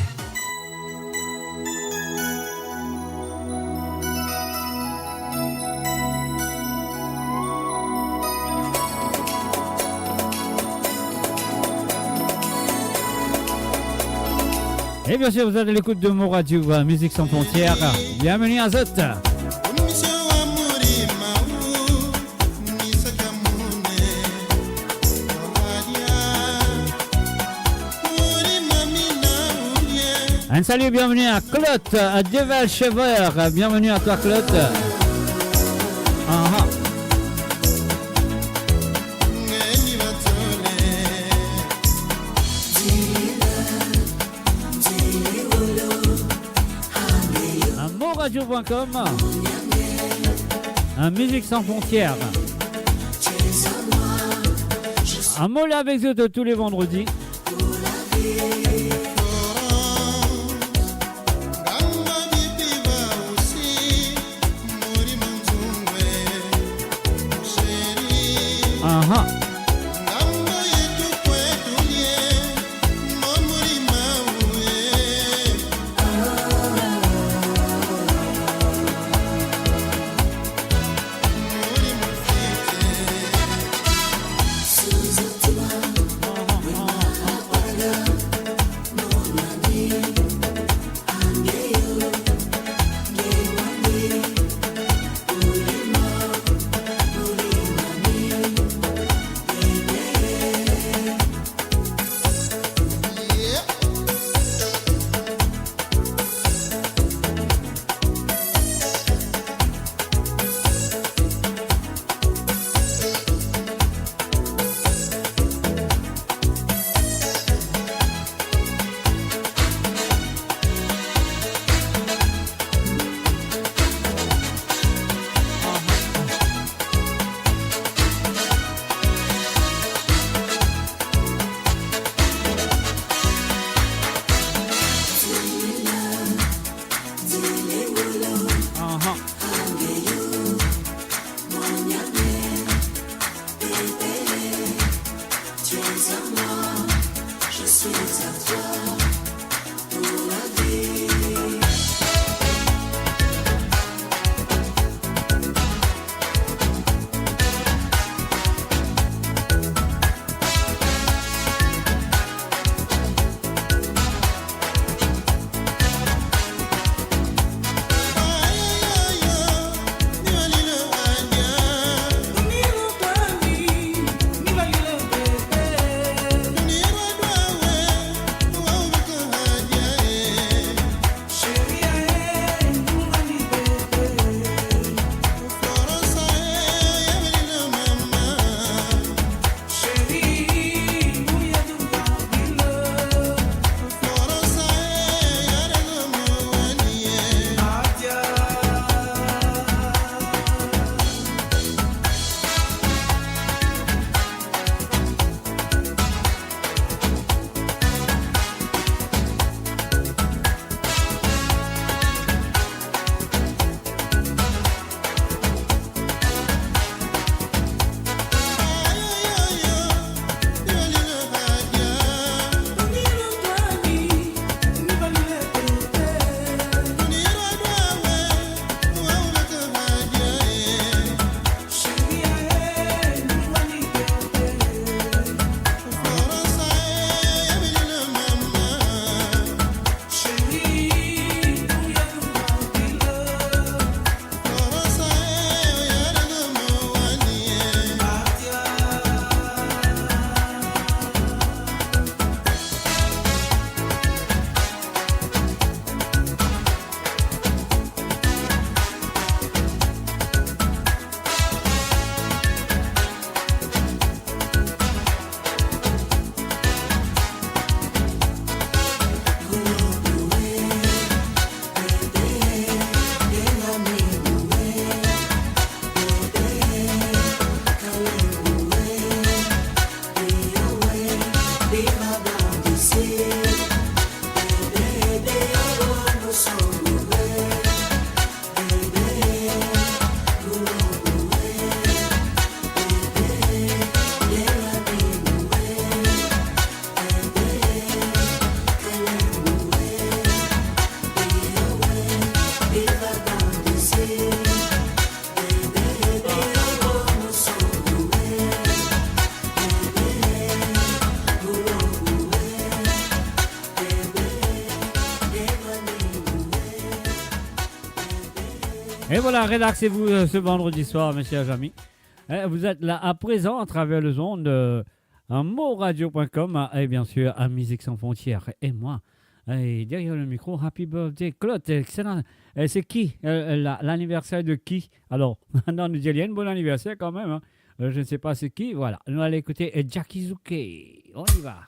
Et bien sûr, vous êtes à l'écoute de Mo Radio, Musique sans frontières. Bienvenue à Zot. Un salut, bienvenue à Claude, à Deval Chever. Bienvenue à toi, Claude. Radio.com, un Musique sans frontières. Un mot là avec eux de tous les vendredis. Et voilà, relaxez-vous ce vendredi soir, mes chers amis. Vous êtes là à présent à travers le ondes moradio.com et bien sûr à Musique Sans Frontières. Et moi, derrière le micro, Happy Birthday, Claude, excellent. C'est qui l'anniversaire de qui? Alors, non, nous disons bon anniversaire quand même. Hein. Je ne sais pas c'est qui. Voilà, nous allons écouter Jackie Zuke. On y va.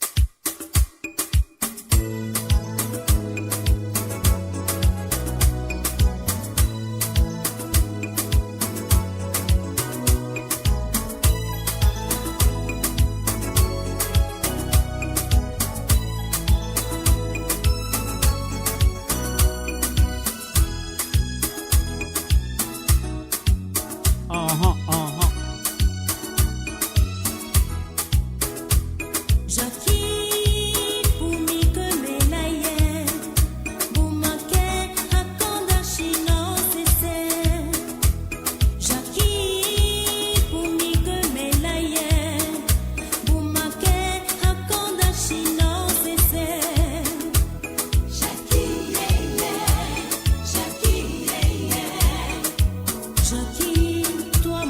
Toi,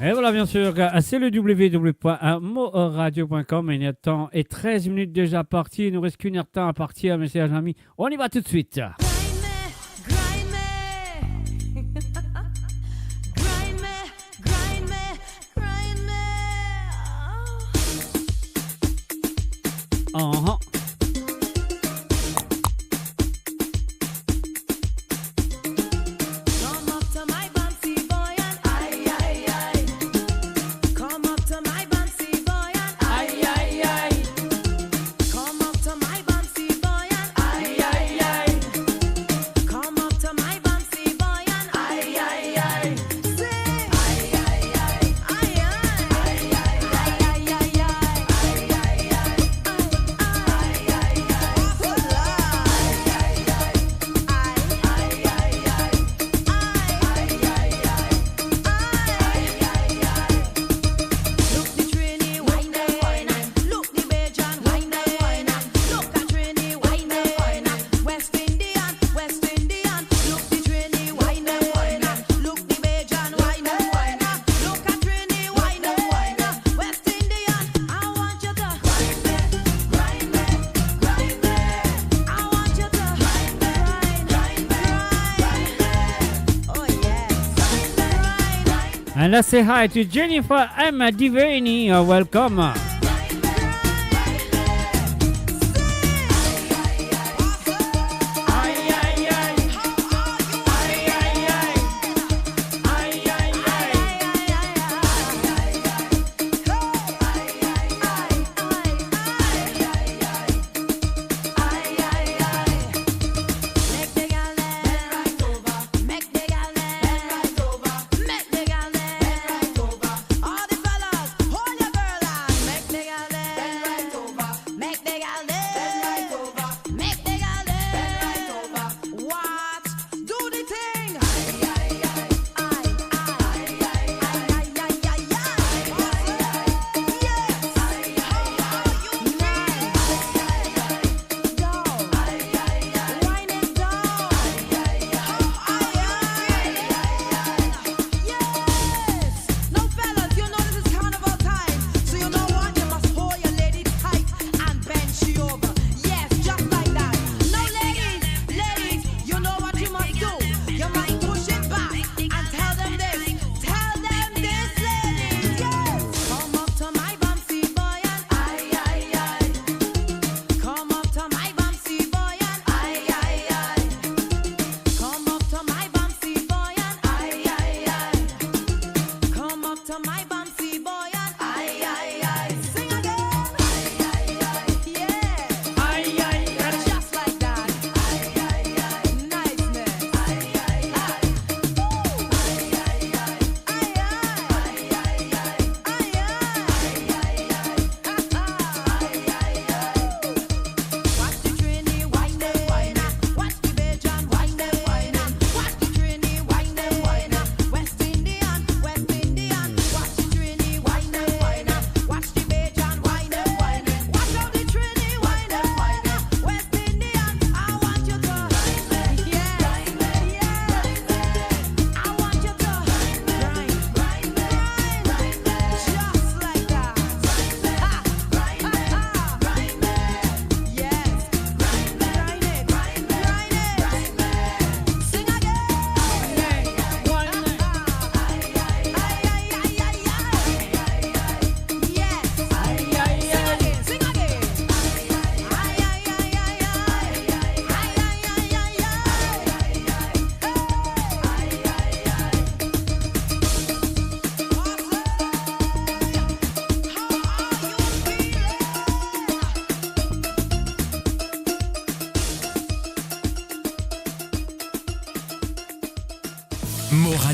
Et voilà, bien sûr, c'est le www.moradio.com. Il y a temps et 13 minutes déjà parti. Il nous reste qu'une heure de temps à partir, mes chers amis. On y va tout de suite. Uh-huh. And let's say hi to Jennifer M. Devaney. Welcome.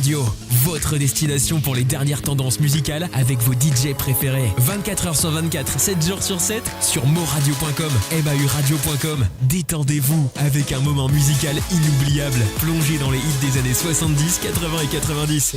Radio, votre destination pour les dernières tendances musicales avec vos DJ préférés. 24h sur 24, 7 jours sur 7 sur moradio.com, mauradio.com. Détendez-vous avec un moment musical inoubliable. Plongez dans les hits des années 70, 80 et 90.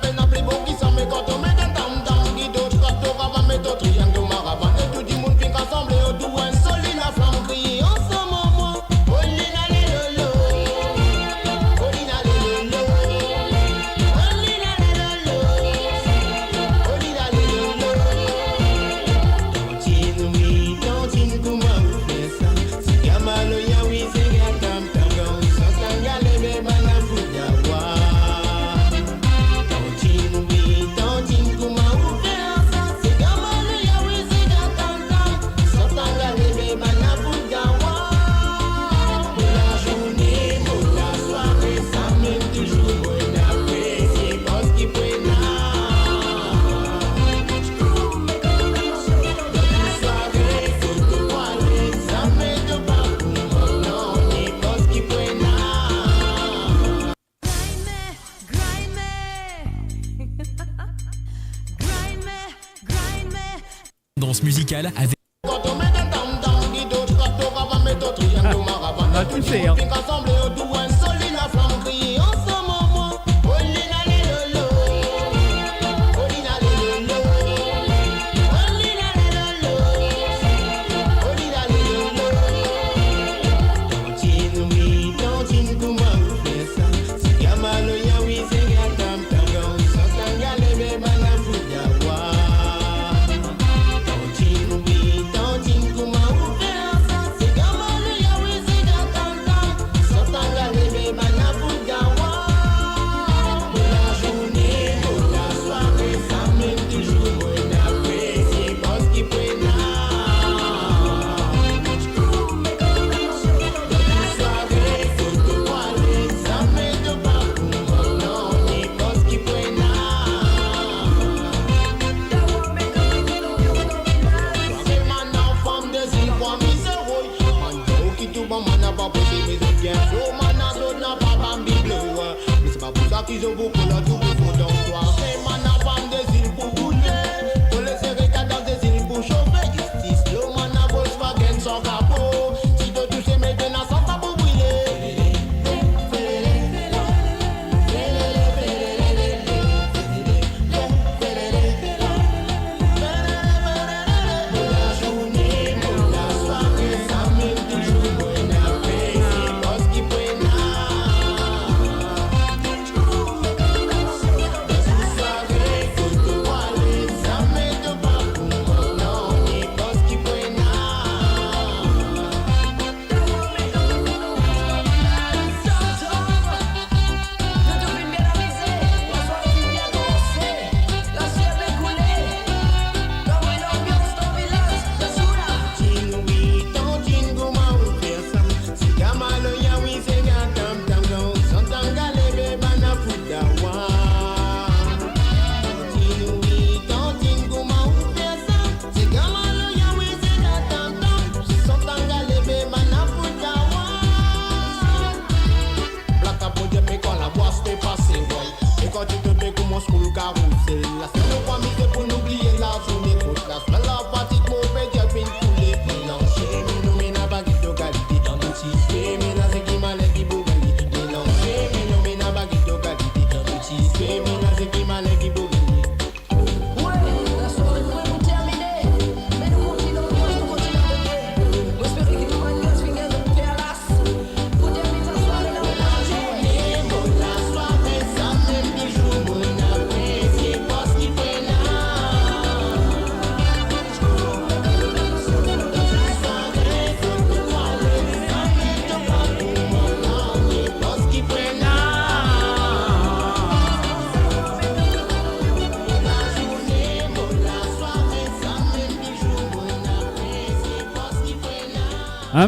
peine appelé bon qui s'en met quand on met un tam-tam. Qui d'autre quand on va mettre au triangle maravan. Et tout le monde finit ensemble et au doux un sol et la flamme crier ensemble moi. Olina le lolo, olina le lolo, olina le lolo, olina le lolo. Tontine oui, tontine comment vous faites ça? Si gamalo ya oui c'est gatam tangan, sans tangale beba na fudawa. Tontine oui, tontine comment vous faites ça? Si gamalo ya oui c'est gatam tangan, sans tangale beba na fudawa. Pour la journée, pour la soirée, ça mène toujours bon apprécié parce qu'il peut Danse musicale avec quand on met un tam-tam, qui d'autre quand on va mettre au triangle maravan. On a tout fait, hein. Finit ensemble et au doux un sol et la flamme crier ensemble moi. Olina le lolo, olina le lolo, olina le lolo, olina le lolo. Tontine oui, tontine comment vous faites ça? Si gamalo ya oui c'est gatam tangan, sans tangale beba na fudawa. Tontine oui, tontine comment vous faites ça? Si gamalo ya oui c'est gatam tangan, sans tangale beba na fudawa. Pour la journée, pour la soirée, ça mène toujours bon apprécié parce qu'il peut qu'ils ont beaucoup là tout pour dans toi. C'est man à femme des îles pour goûter. Pour les serrer dans des îles pour chauffer. Justice, le man à Volkswagen sans capot. Si de toucher mes veines sans pas pour briller. Pour la journée, pour la soirée, ça mène toujours bon apprécié parce qu'il peut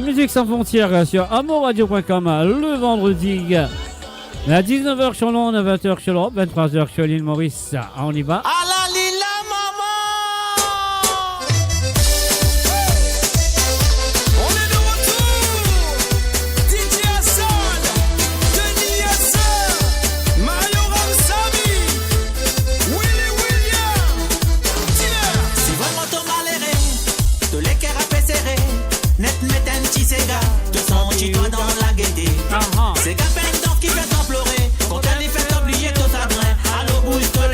Musique sans frontières sur amourradio.com le vendredi à 19h sur Londres, 20h sur l'Europe, 23h sur l'île Maurice. On y va. C'est qu'un peine d'or qui fait t'en pleurer. Quand elle y fait oublier tout ça. Allô, bouge-toi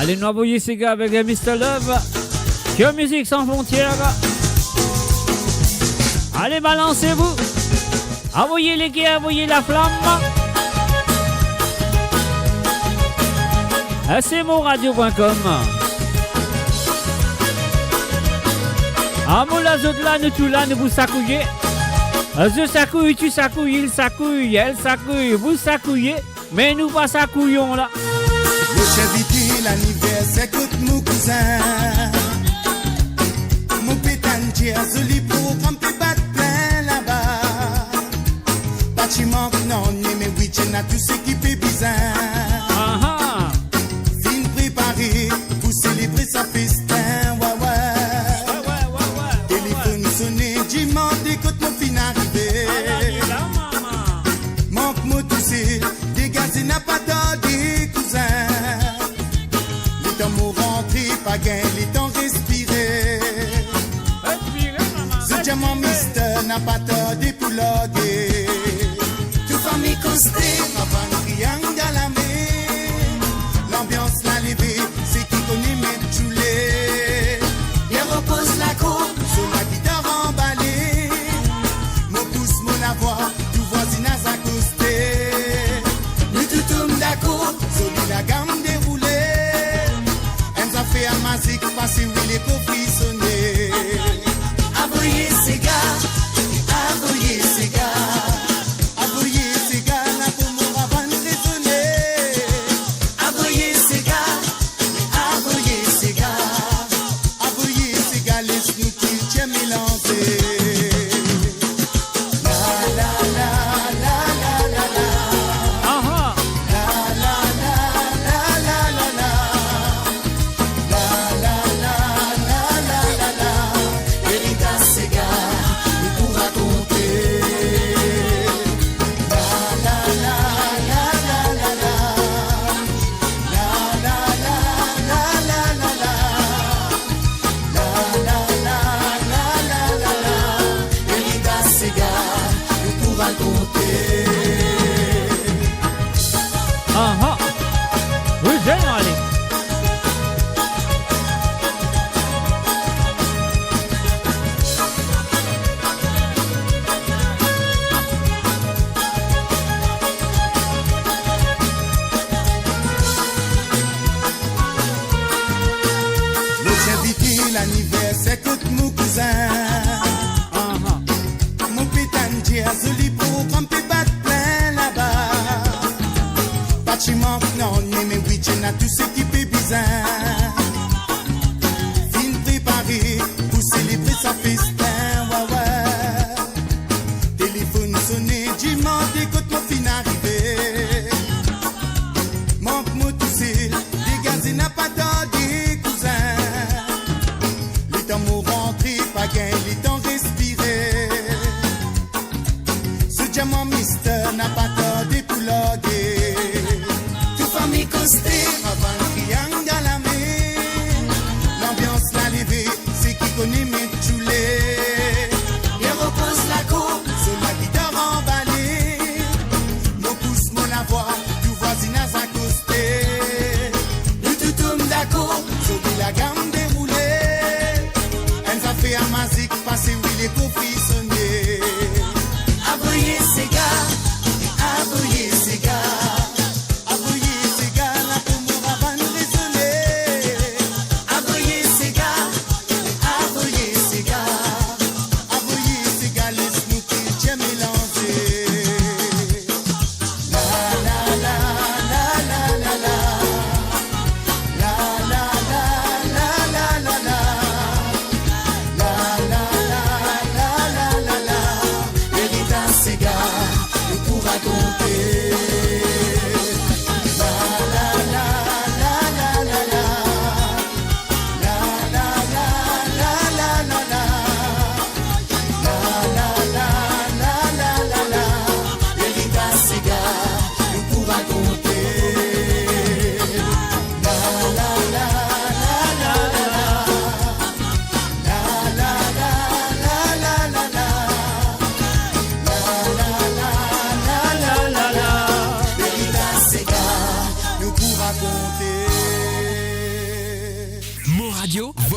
Allez nous envoyer ces gars avec Mr. Love. Que musique sans frontières. Allez, balancez-vous. Envoyez les gars, envoyez la flamme. C'est monradio.com. Ah, mon la zone là, nous tout là, nous vous sacouillez. Je sacouille, tu sacouilles, il sacouille, elle sacouille, vous sacouillez, mais nous pas sacouillons là. Le chef viti l'anniversaire, écoute mon cousin. Mon pétantier, joli pour camper battre plein là-bas. Bâtiment, non, mais oui, tu n'as tout ce qui fait bizarre. Fin préparé pour célébrer sa festin, ouais, ouais. Téléphone sonné, dimanche, écoute mon fin arrivé. Manque-moi toussé, dégagé n'a pas tardé, cousin. Les temps m'ont rentré, pas gain, les temps respiré. Ce diamant mister n'a pas tardé pour loguer. Tout famille costée, avant le triangle à la mer. L'ambiance l'a levé, c'est qui connaît mes choulés. Il repose la cour, sur la guitare emballée. Mon pouce, mon avoir, tout voisinage accosté. Nous tout tombons d'accord, sur la gamme déroulée. Elle a fait un musique, passer où les pauvres frissonnés. Envoyez ces gars,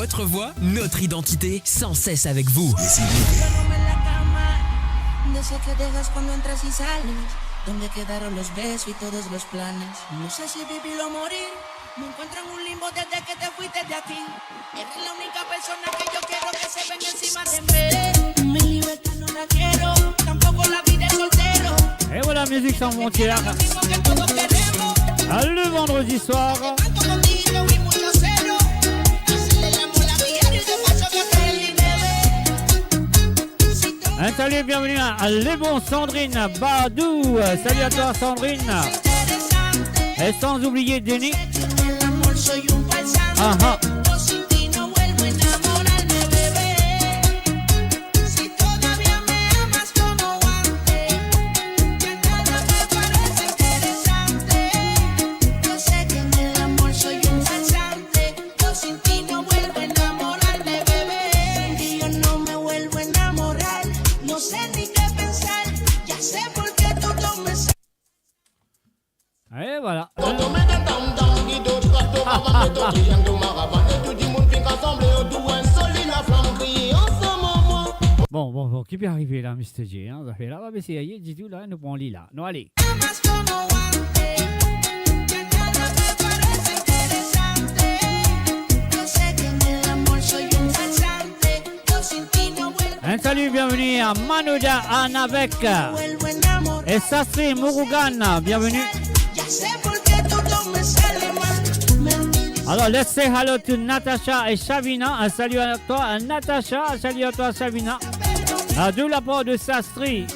Votre voix, notre identité, sans cesse avec vous. De ese que dejas cuando entras y sales, donde quedaron los besos y todos los planes. No sé si vivir o morir, me encuentro en un limbo desde que te fuiste de aquí. Eres la única persona que yo quiero que se venga encima de mí. Mi libertad no la quiero, tampoco la vida de soltero. Et voilà, musique sans frontières. Le vendredi soir. Un salut, bienvenue à Les Bons, Sandrine, Badou. Salut à toi, Sandrine. Et sans oublier Denis. Aha. Et voilà. Bon, qui peut arriver là, Mr. J, hein? Ça fait là, on va essayer, dis tout là, nous prenons l'île là. Non, allez. Un salut, bienvenue à Manouda Anavek. Et Sastri Murugan, bienvenue. Alors, let's say hello to Natasha et Shavina. Un salut à toi, Natasha. Un salut à toi, Shavina. De la part de Sastri.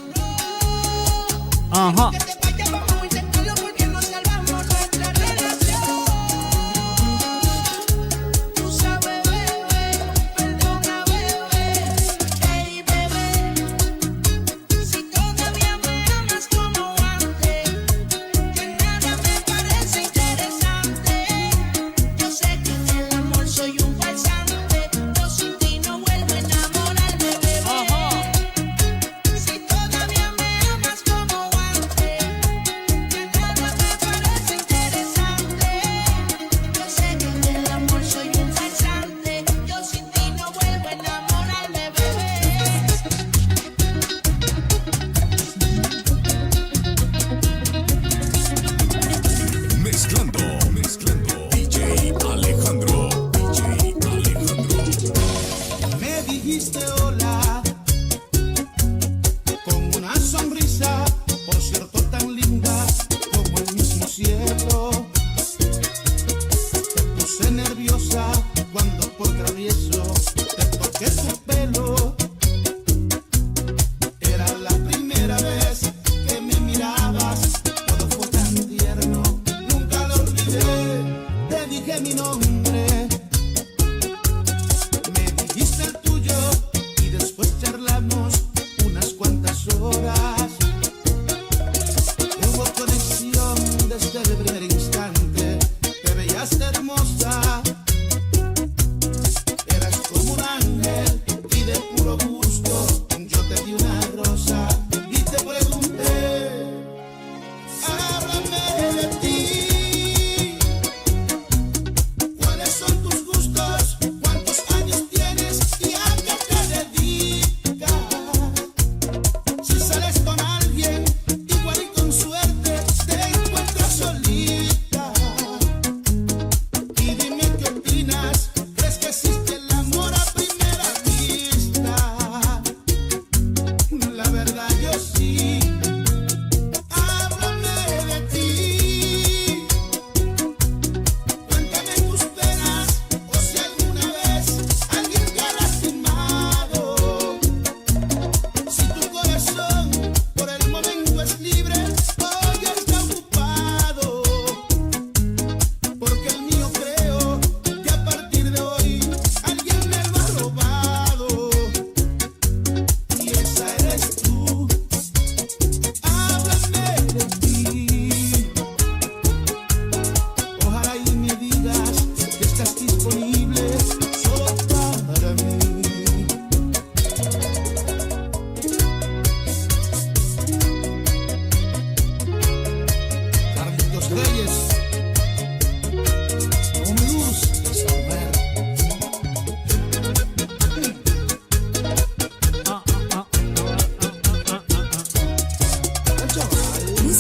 Si sales con alguien, igual y con suerte te encuentras solito.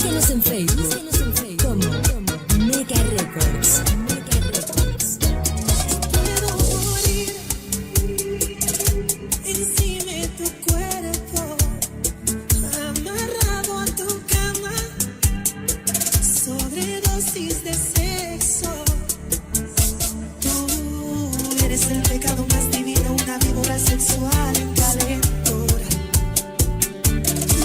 Búsquenos en Facebook como Mega Records. Puedo morir encima de tu cuerpo, amarrado a tu cama, sobredosis de sexo. Tú eres el pecado más divino, una víbora sexual en calentura.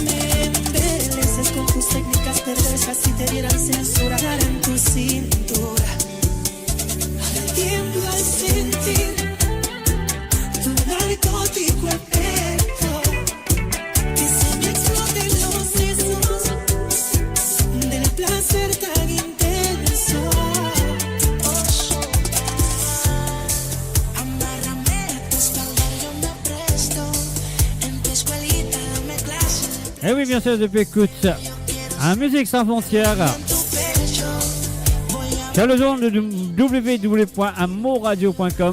Me embeleces con tus técnicas perversas si te dieran censura en tu cintura. Tiemblo al sentir tu narcótico efecto, que se me exploten los sesos del placer tan intenso. Amárrame a tu espalda, yo me presto. En tu escuelita dame clase. Eh oui, bien sûr, depuis écoute à Musique Sans Frontières. Sur le zone de www.amoradio.com. Que me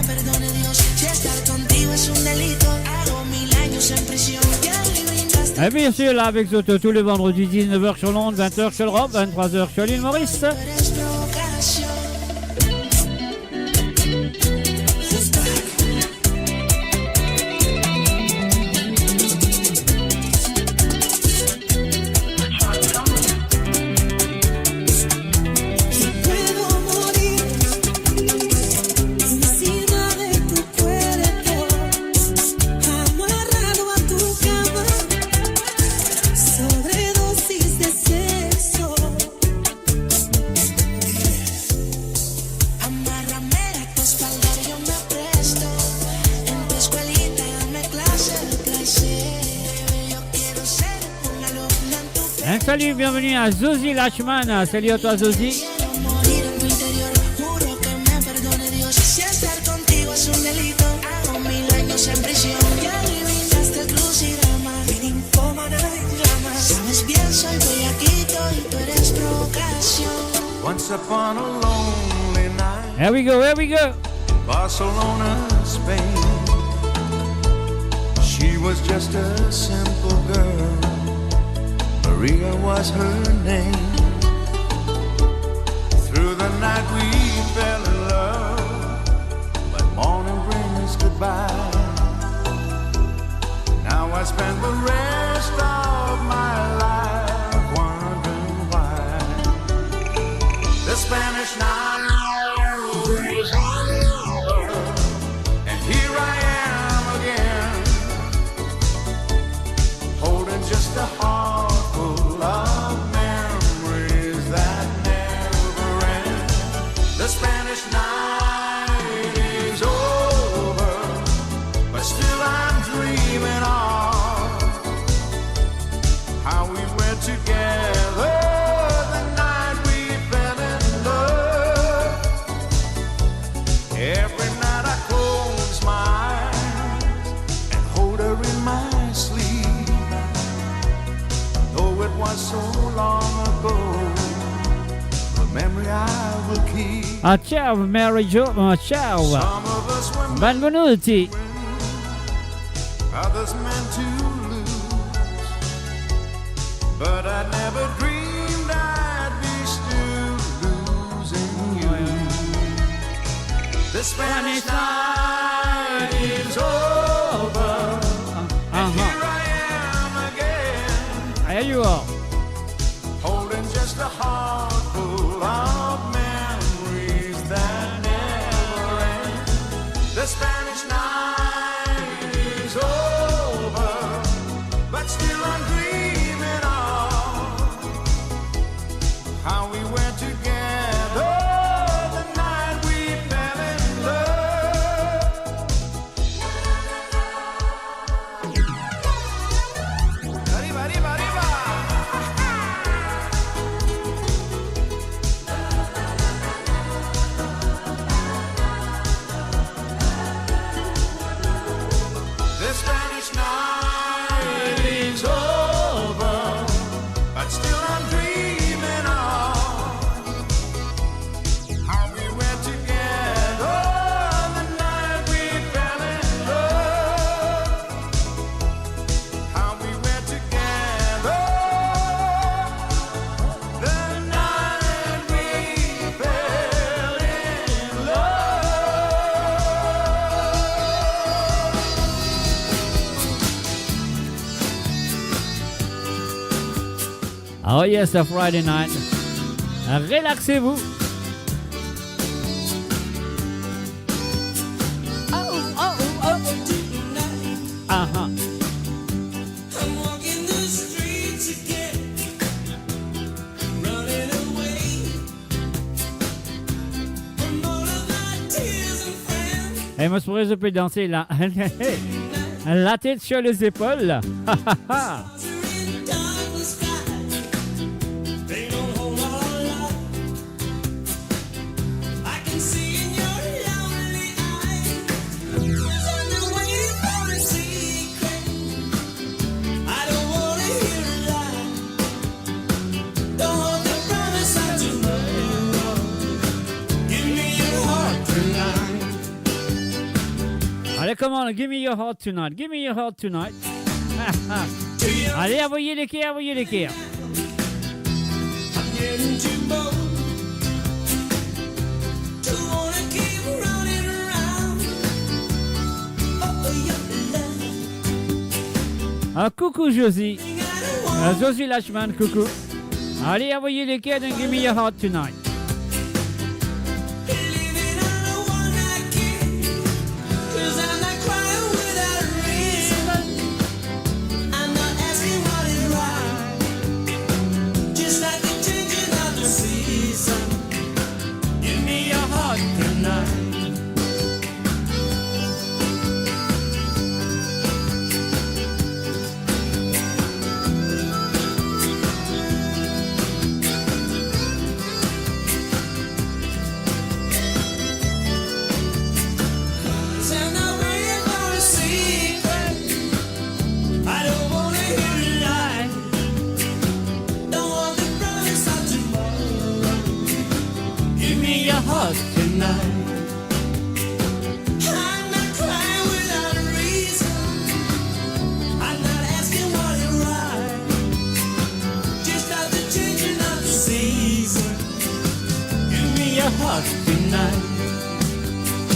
perdone Dios, si estar contigo es un delito. Hago 1000 años en prisión. Ya le brindaste. Et bien sûr, là avec Zoto tous les vendredis, 19h sur Londres, 20h sur l'Europe, 23h sur l'île Maurice. Eres provocación. Y puedo morir encima de tu cuerpo, amarrado a tu cama, sobredosis de sexo. Amárrame a tu espalda, yo me presto. En tu escuelita dame clase de placer. Yo quiero ser una alumna en tu Un salut, bienvenue à Zozi Lachman. Salut à toi Zozi. Quiero morir en tu interior, juro que me perdone Dios. Si estar contigo es un delito, hago 1000 años en prisión. Ya adivinaste el crucigrama, mi ninfómana en llamas. Sabes bien, soy bellaquito y tú eres provocación. Once upon a lonely night, Here we go, here we go. Barcelona, Spain. She was just a simple girl. Maria was her name. Through the night we fell in love, but morning brings goodbye. Now I spend the rest of my life wondering why the Spanish night is over, and here I am again, holding just a heart full of memories that never end. The Spanish night is over, but still I'm dreaming of how we were together the night we fell in love. Every night I close my eyes and hold her in my sleep. Though it was so long ago, the memory I will keep. Ah, ciao Mary Jo, ciao. Some of us were Benvenuti. others meant to lose, but I never dreamed I'd be still losing you. The Spanish night is over, and here I am again, Here you are. holding just a heart full of memories that never end. The Spanish night is over, but still I'm dreaming of how we were together the night we fell in love. Arriba, arriba, arriba. Oh yes, a Friday night. Relaxez-vous. Uh-huh. Et moi, je pourrais je peux danser là. La tête sur les épaules. Allez, come on, give me your heart tonight. Give me your heart tonight. Allez, envoyez l'équerre, envoyez l'équerre. Ah, coucou Josie. Josie Lachman, coucou. Allez, envoyez l'équerre dans Give me your heart tonight.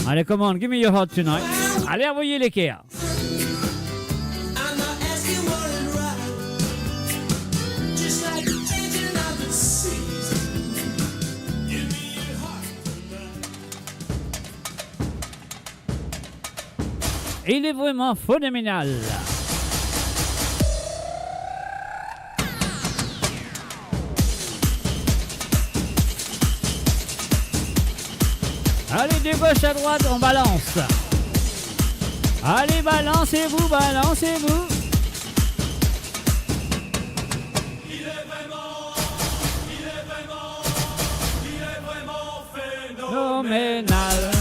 Allez, come on, give me your heart tonight. Allez, envoyez l'équerre. Il est vraiment phénoménal. Allez, de gauche à droite, on balance. Allez, balancez-vous, balancez-vous. Il est vraiment phénoménal.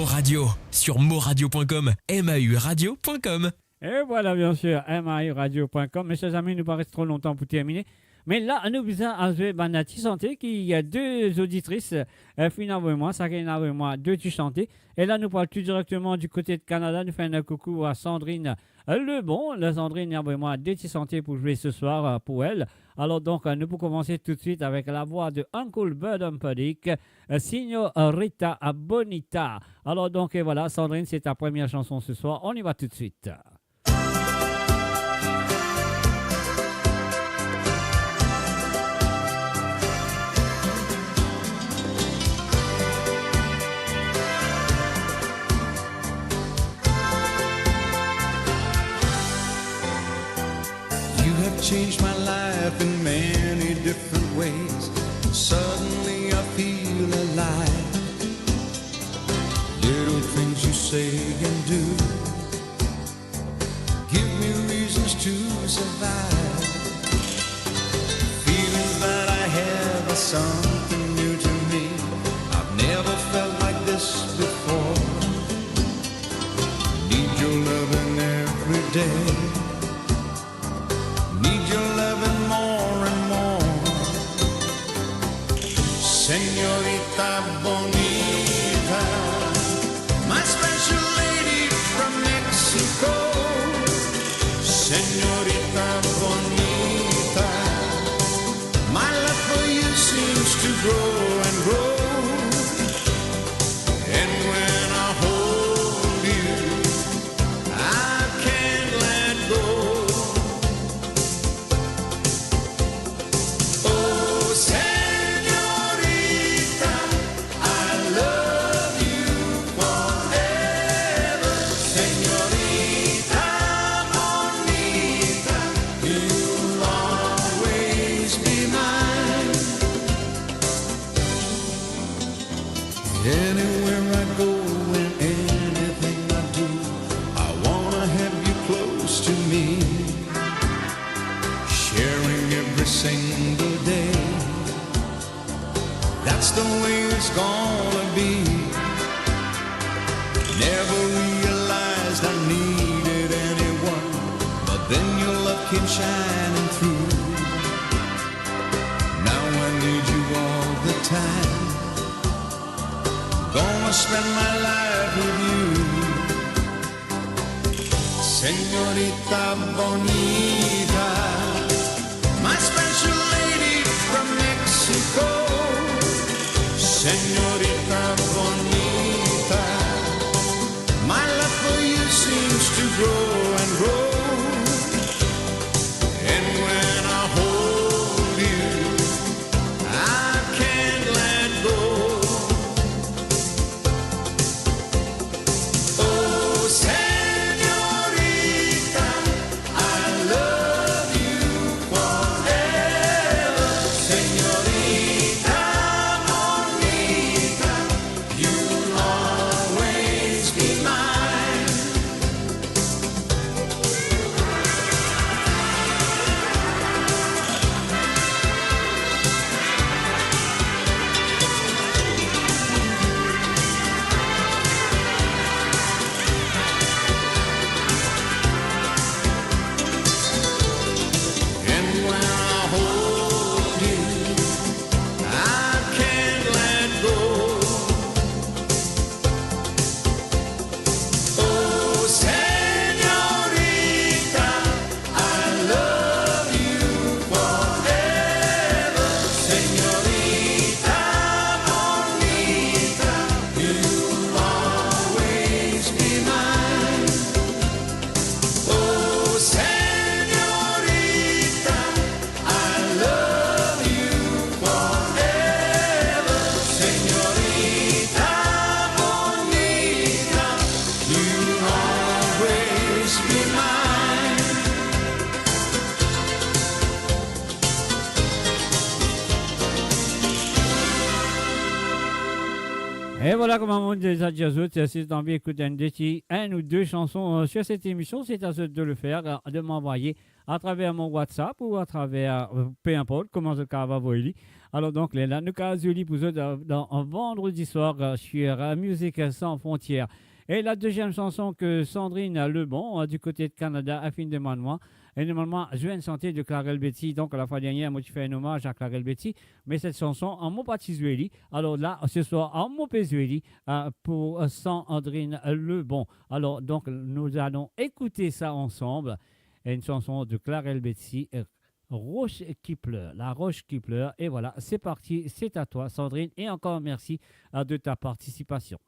Radio sur moradio.com, MAU radio.com. Et voilà, bien sûr, MAUradio.com. Mes chers amis, nous pas rester trop longtemps pour terminer. Mais là, nous avons avec Banati Santé, qui y a deux auditrices, finalement, moi, ça qui avec moi, deux tu chanter. Et là, nous parlons tout directement du côté de Canada. Nous faisons un coucou à Sandrine Lebon. La Sandrine, avec moi, deux tu santé pour jouer ce soir pour elle. Alors donc, nous pouvons commencer tout de suite avec la voix de Uncle Bud Pudick, Signorita Bonita. Alors donc, et voilà, Sandrine, c'est ta première chanson ce soir. On y va tout de suite. You have changed my life in many different ways. Suddenly I feel alive. Little things you say and do give me reasons to survive. Feelings that I have are something new to me. I've never felt like this before. Need your loving every day. Need your loving more and more. Señorita Bonita, my special lady from Mexico. Señorita Bonita, my love for you seems to grow and grow. And when I hold you, I can't let go. Oh, señorita, I love you forever. Señorita bonita, you'll always be mine. Anywhere I go and anything I do, I wanna have you close to me, sharing every single day. That's the way it's gonna be. Never realized I needed anyone, but then your love came shining through. Now I need you all the time. Gonna spend my life with you. Señorita Bonita, my special lady from Mexico. Señorita Bonita, my love for you seems to grow and grow. And when I hold you, I can't let go. Oh, señorita, I love you forever. Señorita bonita, you'll always be mine. And when I hold you, I can't let go. Oh, señorita, I love you forever. Señorita bonita, you'll always be mine. Oh, señorita, I love you forever. Señorita bonita, you'll always be mine. Et voilà comment on dit à Jazzout, si vous avez envie d'écouter un ou deux chansons sur cette émission, c'est à vous de le faire, de m'envoyer à travers mon WhatsApp ou à travers, peu importe comment ce cas va vous. Alors donc, là, nous casons pour eux dans un vendredi soir sur Musique sans frontières. Et la deuxième chanson que Sandrine Lebon, du côté de Canada, a fait une demande moi. Et normalement, je viens de chanter de Clarel Betty. Donc, la fois dernière, moi, tu fais un hommage à Clarel Betty. Mais cette chanson, en mon Zueli. Alors là, ce soir, en mon Zueli, pour Sandrine Lebon. Alors, donc, nous allons écouter ça ensemble. Une chanson de Clarel Betty, Roche qui pleure. La roche qui pleure. Et voilà, c'est parti. C'est à toi, Sandrine. Et encore merci de ta participation.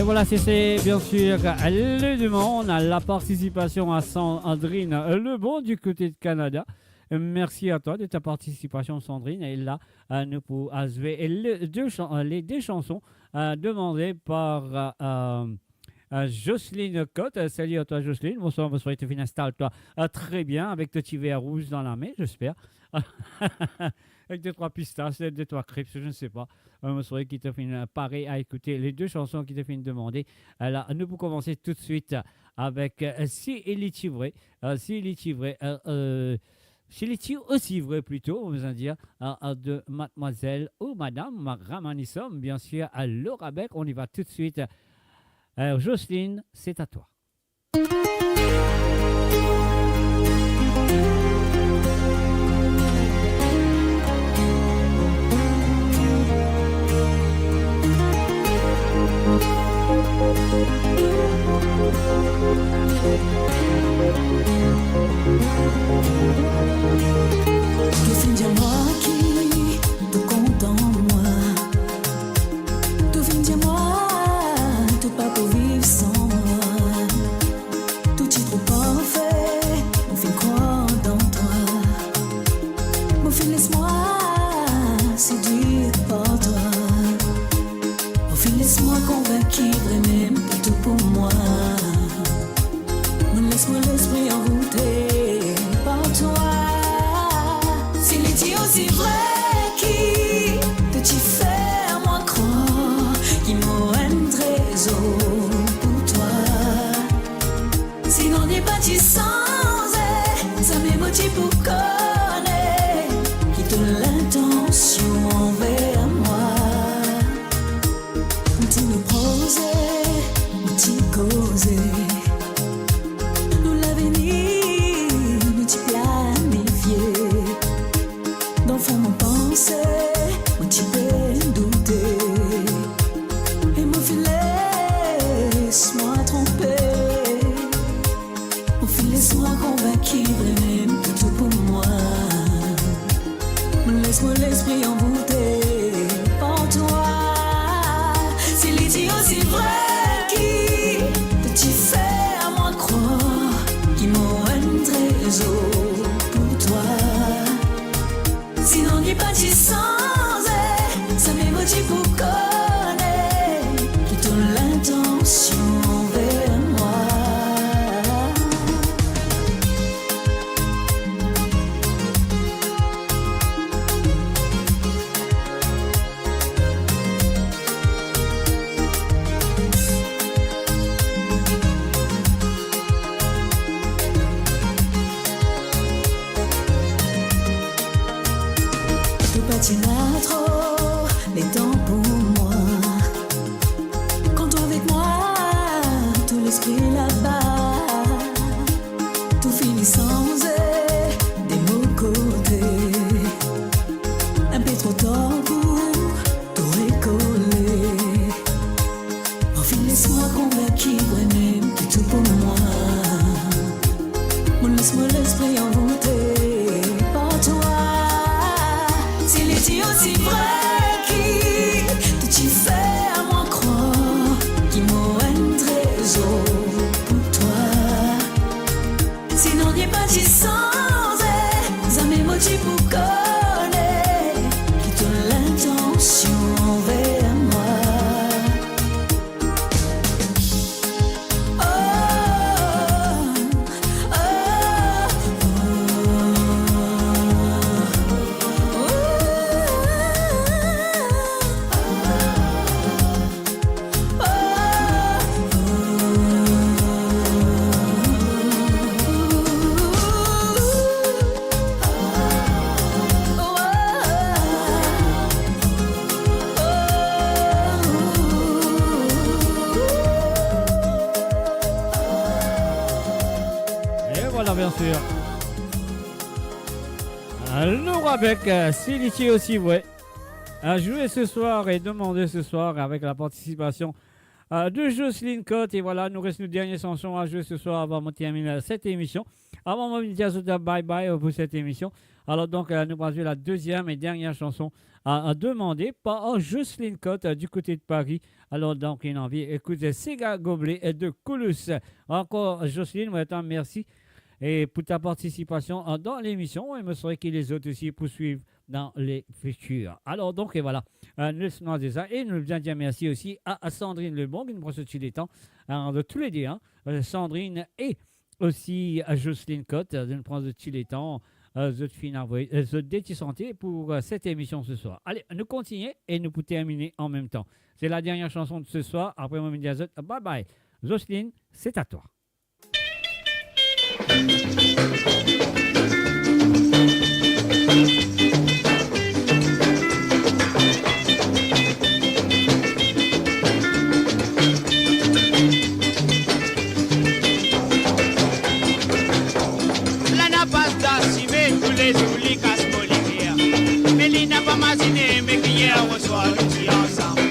Voilà, c'est bien sûr le demande à la participation à Sandrine Lebon du côté de Canada. Merci à toi de ta participation, Sandrine. Et là, nous pouvons jouer les deux chansons demandées par Jocelyne Cotte. Salut à toi, Jocelyne. Bonsoir, bonsoir. Tu installe-toi très bien avec ton petit verre rouge dans la main, j'espère. Avec 2-3 pistaches, 2-3 crêpes, je ne sais pas. Je souhaite qui te fait pareil à écouter les deux chansons qui te fait demander. Alors, nous pouvons commencer tout de suite avec Si Eli Tivré. Si Eli Tivré, S'il aussi vrai plutôt, on va dire, de mademoiselle ou madame Ramanissom, bien sûr, à Laura Beck. On y va tout de suite. Jocelyne, c'est à toi. Tu viens moi qui te compte en moi. Tu viens moi, tu pas pour vivre sans moi. Tout est trop parfait, mon fil croit dans toi. Mon fil laisse-moi séduire par toi. Mon fil laisse-moi convaincu même que tout pour moi. Laisse-moi l'esprit envoûté par toi. S'il est aussi vrai qui te t'y faire moi croire qu'il m'aura un trésor pour toi. Sinon n'est pas tu sans ça m'émotive pour connaître qui te l'intention envers moi. Tu me prosais, tu causais. Mon petit peu douter et mon fil laisse-moi tromper. Mon fil laisse-moi convaincu même que tout pour moi. Laisse-moi l'esprit envoûté par toi. S'il est aussi vrai qui peut-il faire moi croire qu'il m'aura un trésor pour toi. Sinon n'est pas tu sans ça m'émotive pour connaître qui ton l'intention envers moi. Tu n'as trop les temps pour moi. Quand toi avec moi, tout l'esprit là-bas, tout finit sans des mots côtés. Un peu trop tard pour tout récoller. Enfin, laisse-moi convaincu même que tout pour moi. Mon laisse-moi l'esprit envoûté par toi. S'il est aussi vrai qui te t'y fait à moi croire qu'il m'aura un trésor pour toi. Sinon n'est pas tu sans ça m'émotive pour connaître qui te l'intention envers moi. Bien sûr. Laura avec Siliti aussi, ouais. À jouer ce soir et demander ce soir avec la participation de Jocelyne Cotte. Et voilà, nous reste une dernière chanson à jouer ce soir avant de terminer cette émission. Avant de dire bye bye pour cette émission. Alors donc, nous allons jouer la deuxième et dernière chanson à demander par Jocelyne Cotte du côté de Paris. Alors donc, une envie, écoutez, Sega Gobelet de Coulus. Encore Jocelyne, merci. Et pour ta participation dans l'émission, il me serait que les autres aussi poursuivent dans les futurs. Alors donc, et voilà, nous sommes déjà et nous bien dire merci aussi à Sandrine Lebon qui nous prend ce les temps de tous les deux, Sandrine et aussi à Jocelyne Cotte de nous prendre tous les temps, de santé pour cette émission ce soir. Allez, nous continuons et nous pouvons terminer en même temps. C'est la dernière chanson de ce soir. Après, on va me dire bye bye. Jocelyne, c'est à toi. l'outil ensemble.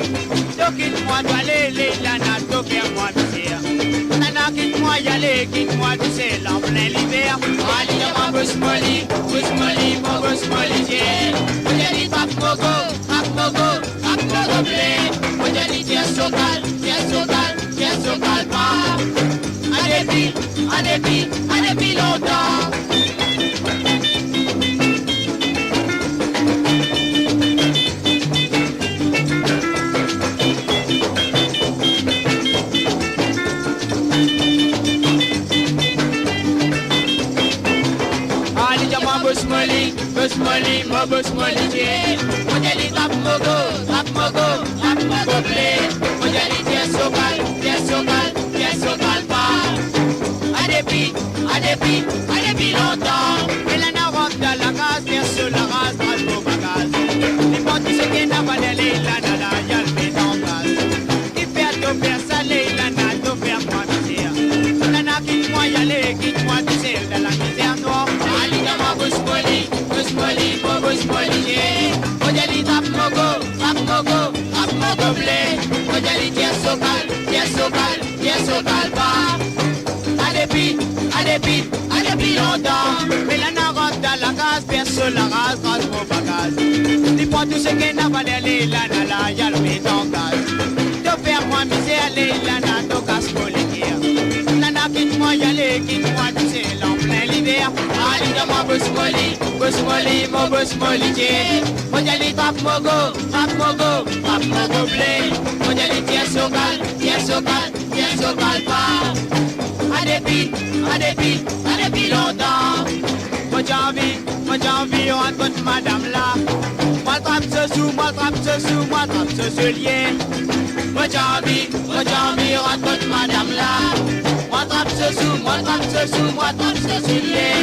Donc quitte-moi d'aller, les lana, moi misère. Nana, quitte-moi y aller, quitte-moi tu sais, l'en plein l'hiver. Allez, y'a ma bosse molly, mon bosse molly, yeah. On y a dit rap mogo, blé. On y a dit tiens socal, pas. À débit longtemps. Boss Molly, yeah. On y a dit rap mogo, blé. On y a dit tiens socal, pas. À débit longtemps. Et la na rentre dans la case, bien sûr la race, grâce au bagage. Les potes qui se gagnent à Valérie, la nana, y'a le met en gaz. Qui fait tout faire salé, la na, tout faire moi misère. La na, quitte-moi y aller, quitte-moi tu sais, dans la misère noire. Allez, dans ma boss Molly, yeah. On y a dit rap mogo, blé. On y a dit tiens socal, pas. À débit longtemps. Mais la na rentre dans la case, personne la race, grâce au bagage. Dis-moi tout ce qu'elle n'a pas aller, la na, y'a le met en gaz. De faire moi misère, la na, to casse pour les guerres. La na, quitte-moi y aller, quitte-moi tu sais, l'en plein l'hiver. Allez, dans ma boss Molly, mon boss Molly, yeah. On y a dit rap mogo, blé. On y a dit tiens socal, pas. À débit longtemps. Moi j'ai envie, on rencontre madame là. Moi trappe ce lien. Moi j'ai envie, on rencontre madame là. Moi trappe ce lien. Moi trappe ce lien.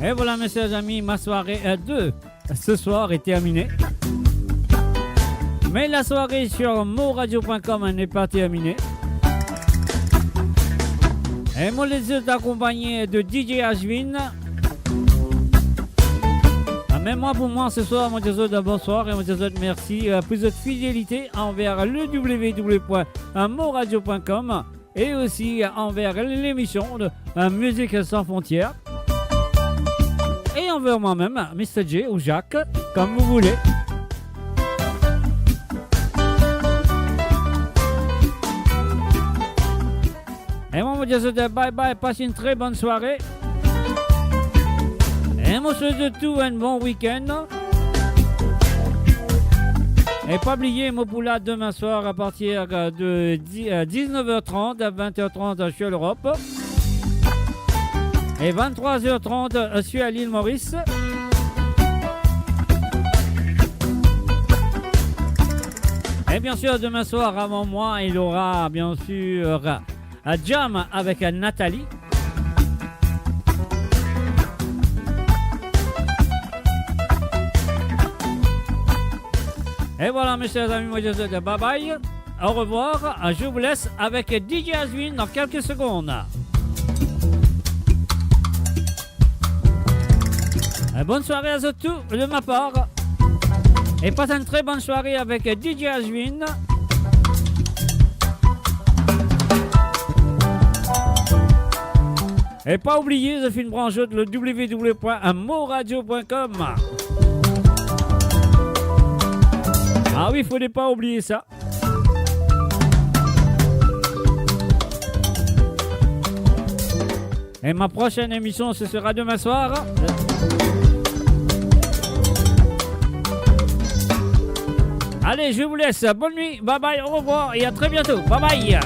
Et voilà, mes chers amis, ma soirée 2 ce soir est terminée. Mais la soirée sur moradio.com n'est pas terminée. Et moi, les autres accompagnés de DJ Ashwin. Même moi, pour moi, ce soir, moi, je vous souhaite bonsoir et moi, je vous souhaite merci pour votre fidélité envers le www.moradio.com et aussi envers l'émission de Musique sans frontières. Et envers moi-même, Mr. J ou Jacques, comme vous voulez. Et moi, je vous souhaite bye bye, passez une très bonne soirée. Et moi, je vous souhaite tout un bon week-end. Et pas oublier, moi, pour là, demain soir, à partir de 19h30 à 20h30 sur l'Europe. Et 23h30 sur l'île Maurice. Et bien sûr, demain soir, avant moi, il y aura bien sûr un jam avec Nathalie. Et voilà, mes chers amis, moi je vous dis bye bye. Au revoir. Je vous laisse avec DJ Aswin dans quelques secondes. Bonne soirée à tous de ma part. Et passe une très bonne soirée avec DJ Aswin. Et pas oublier, je fais une branche de le www.moradio.com. Ah oui, il ne faut pas oublier ça. Et ma prochaine émission, ce sera demain soir. Allez, je vous laisse. Bonne nuit, bye bye, au revoir et à très bientôt. Bye bye.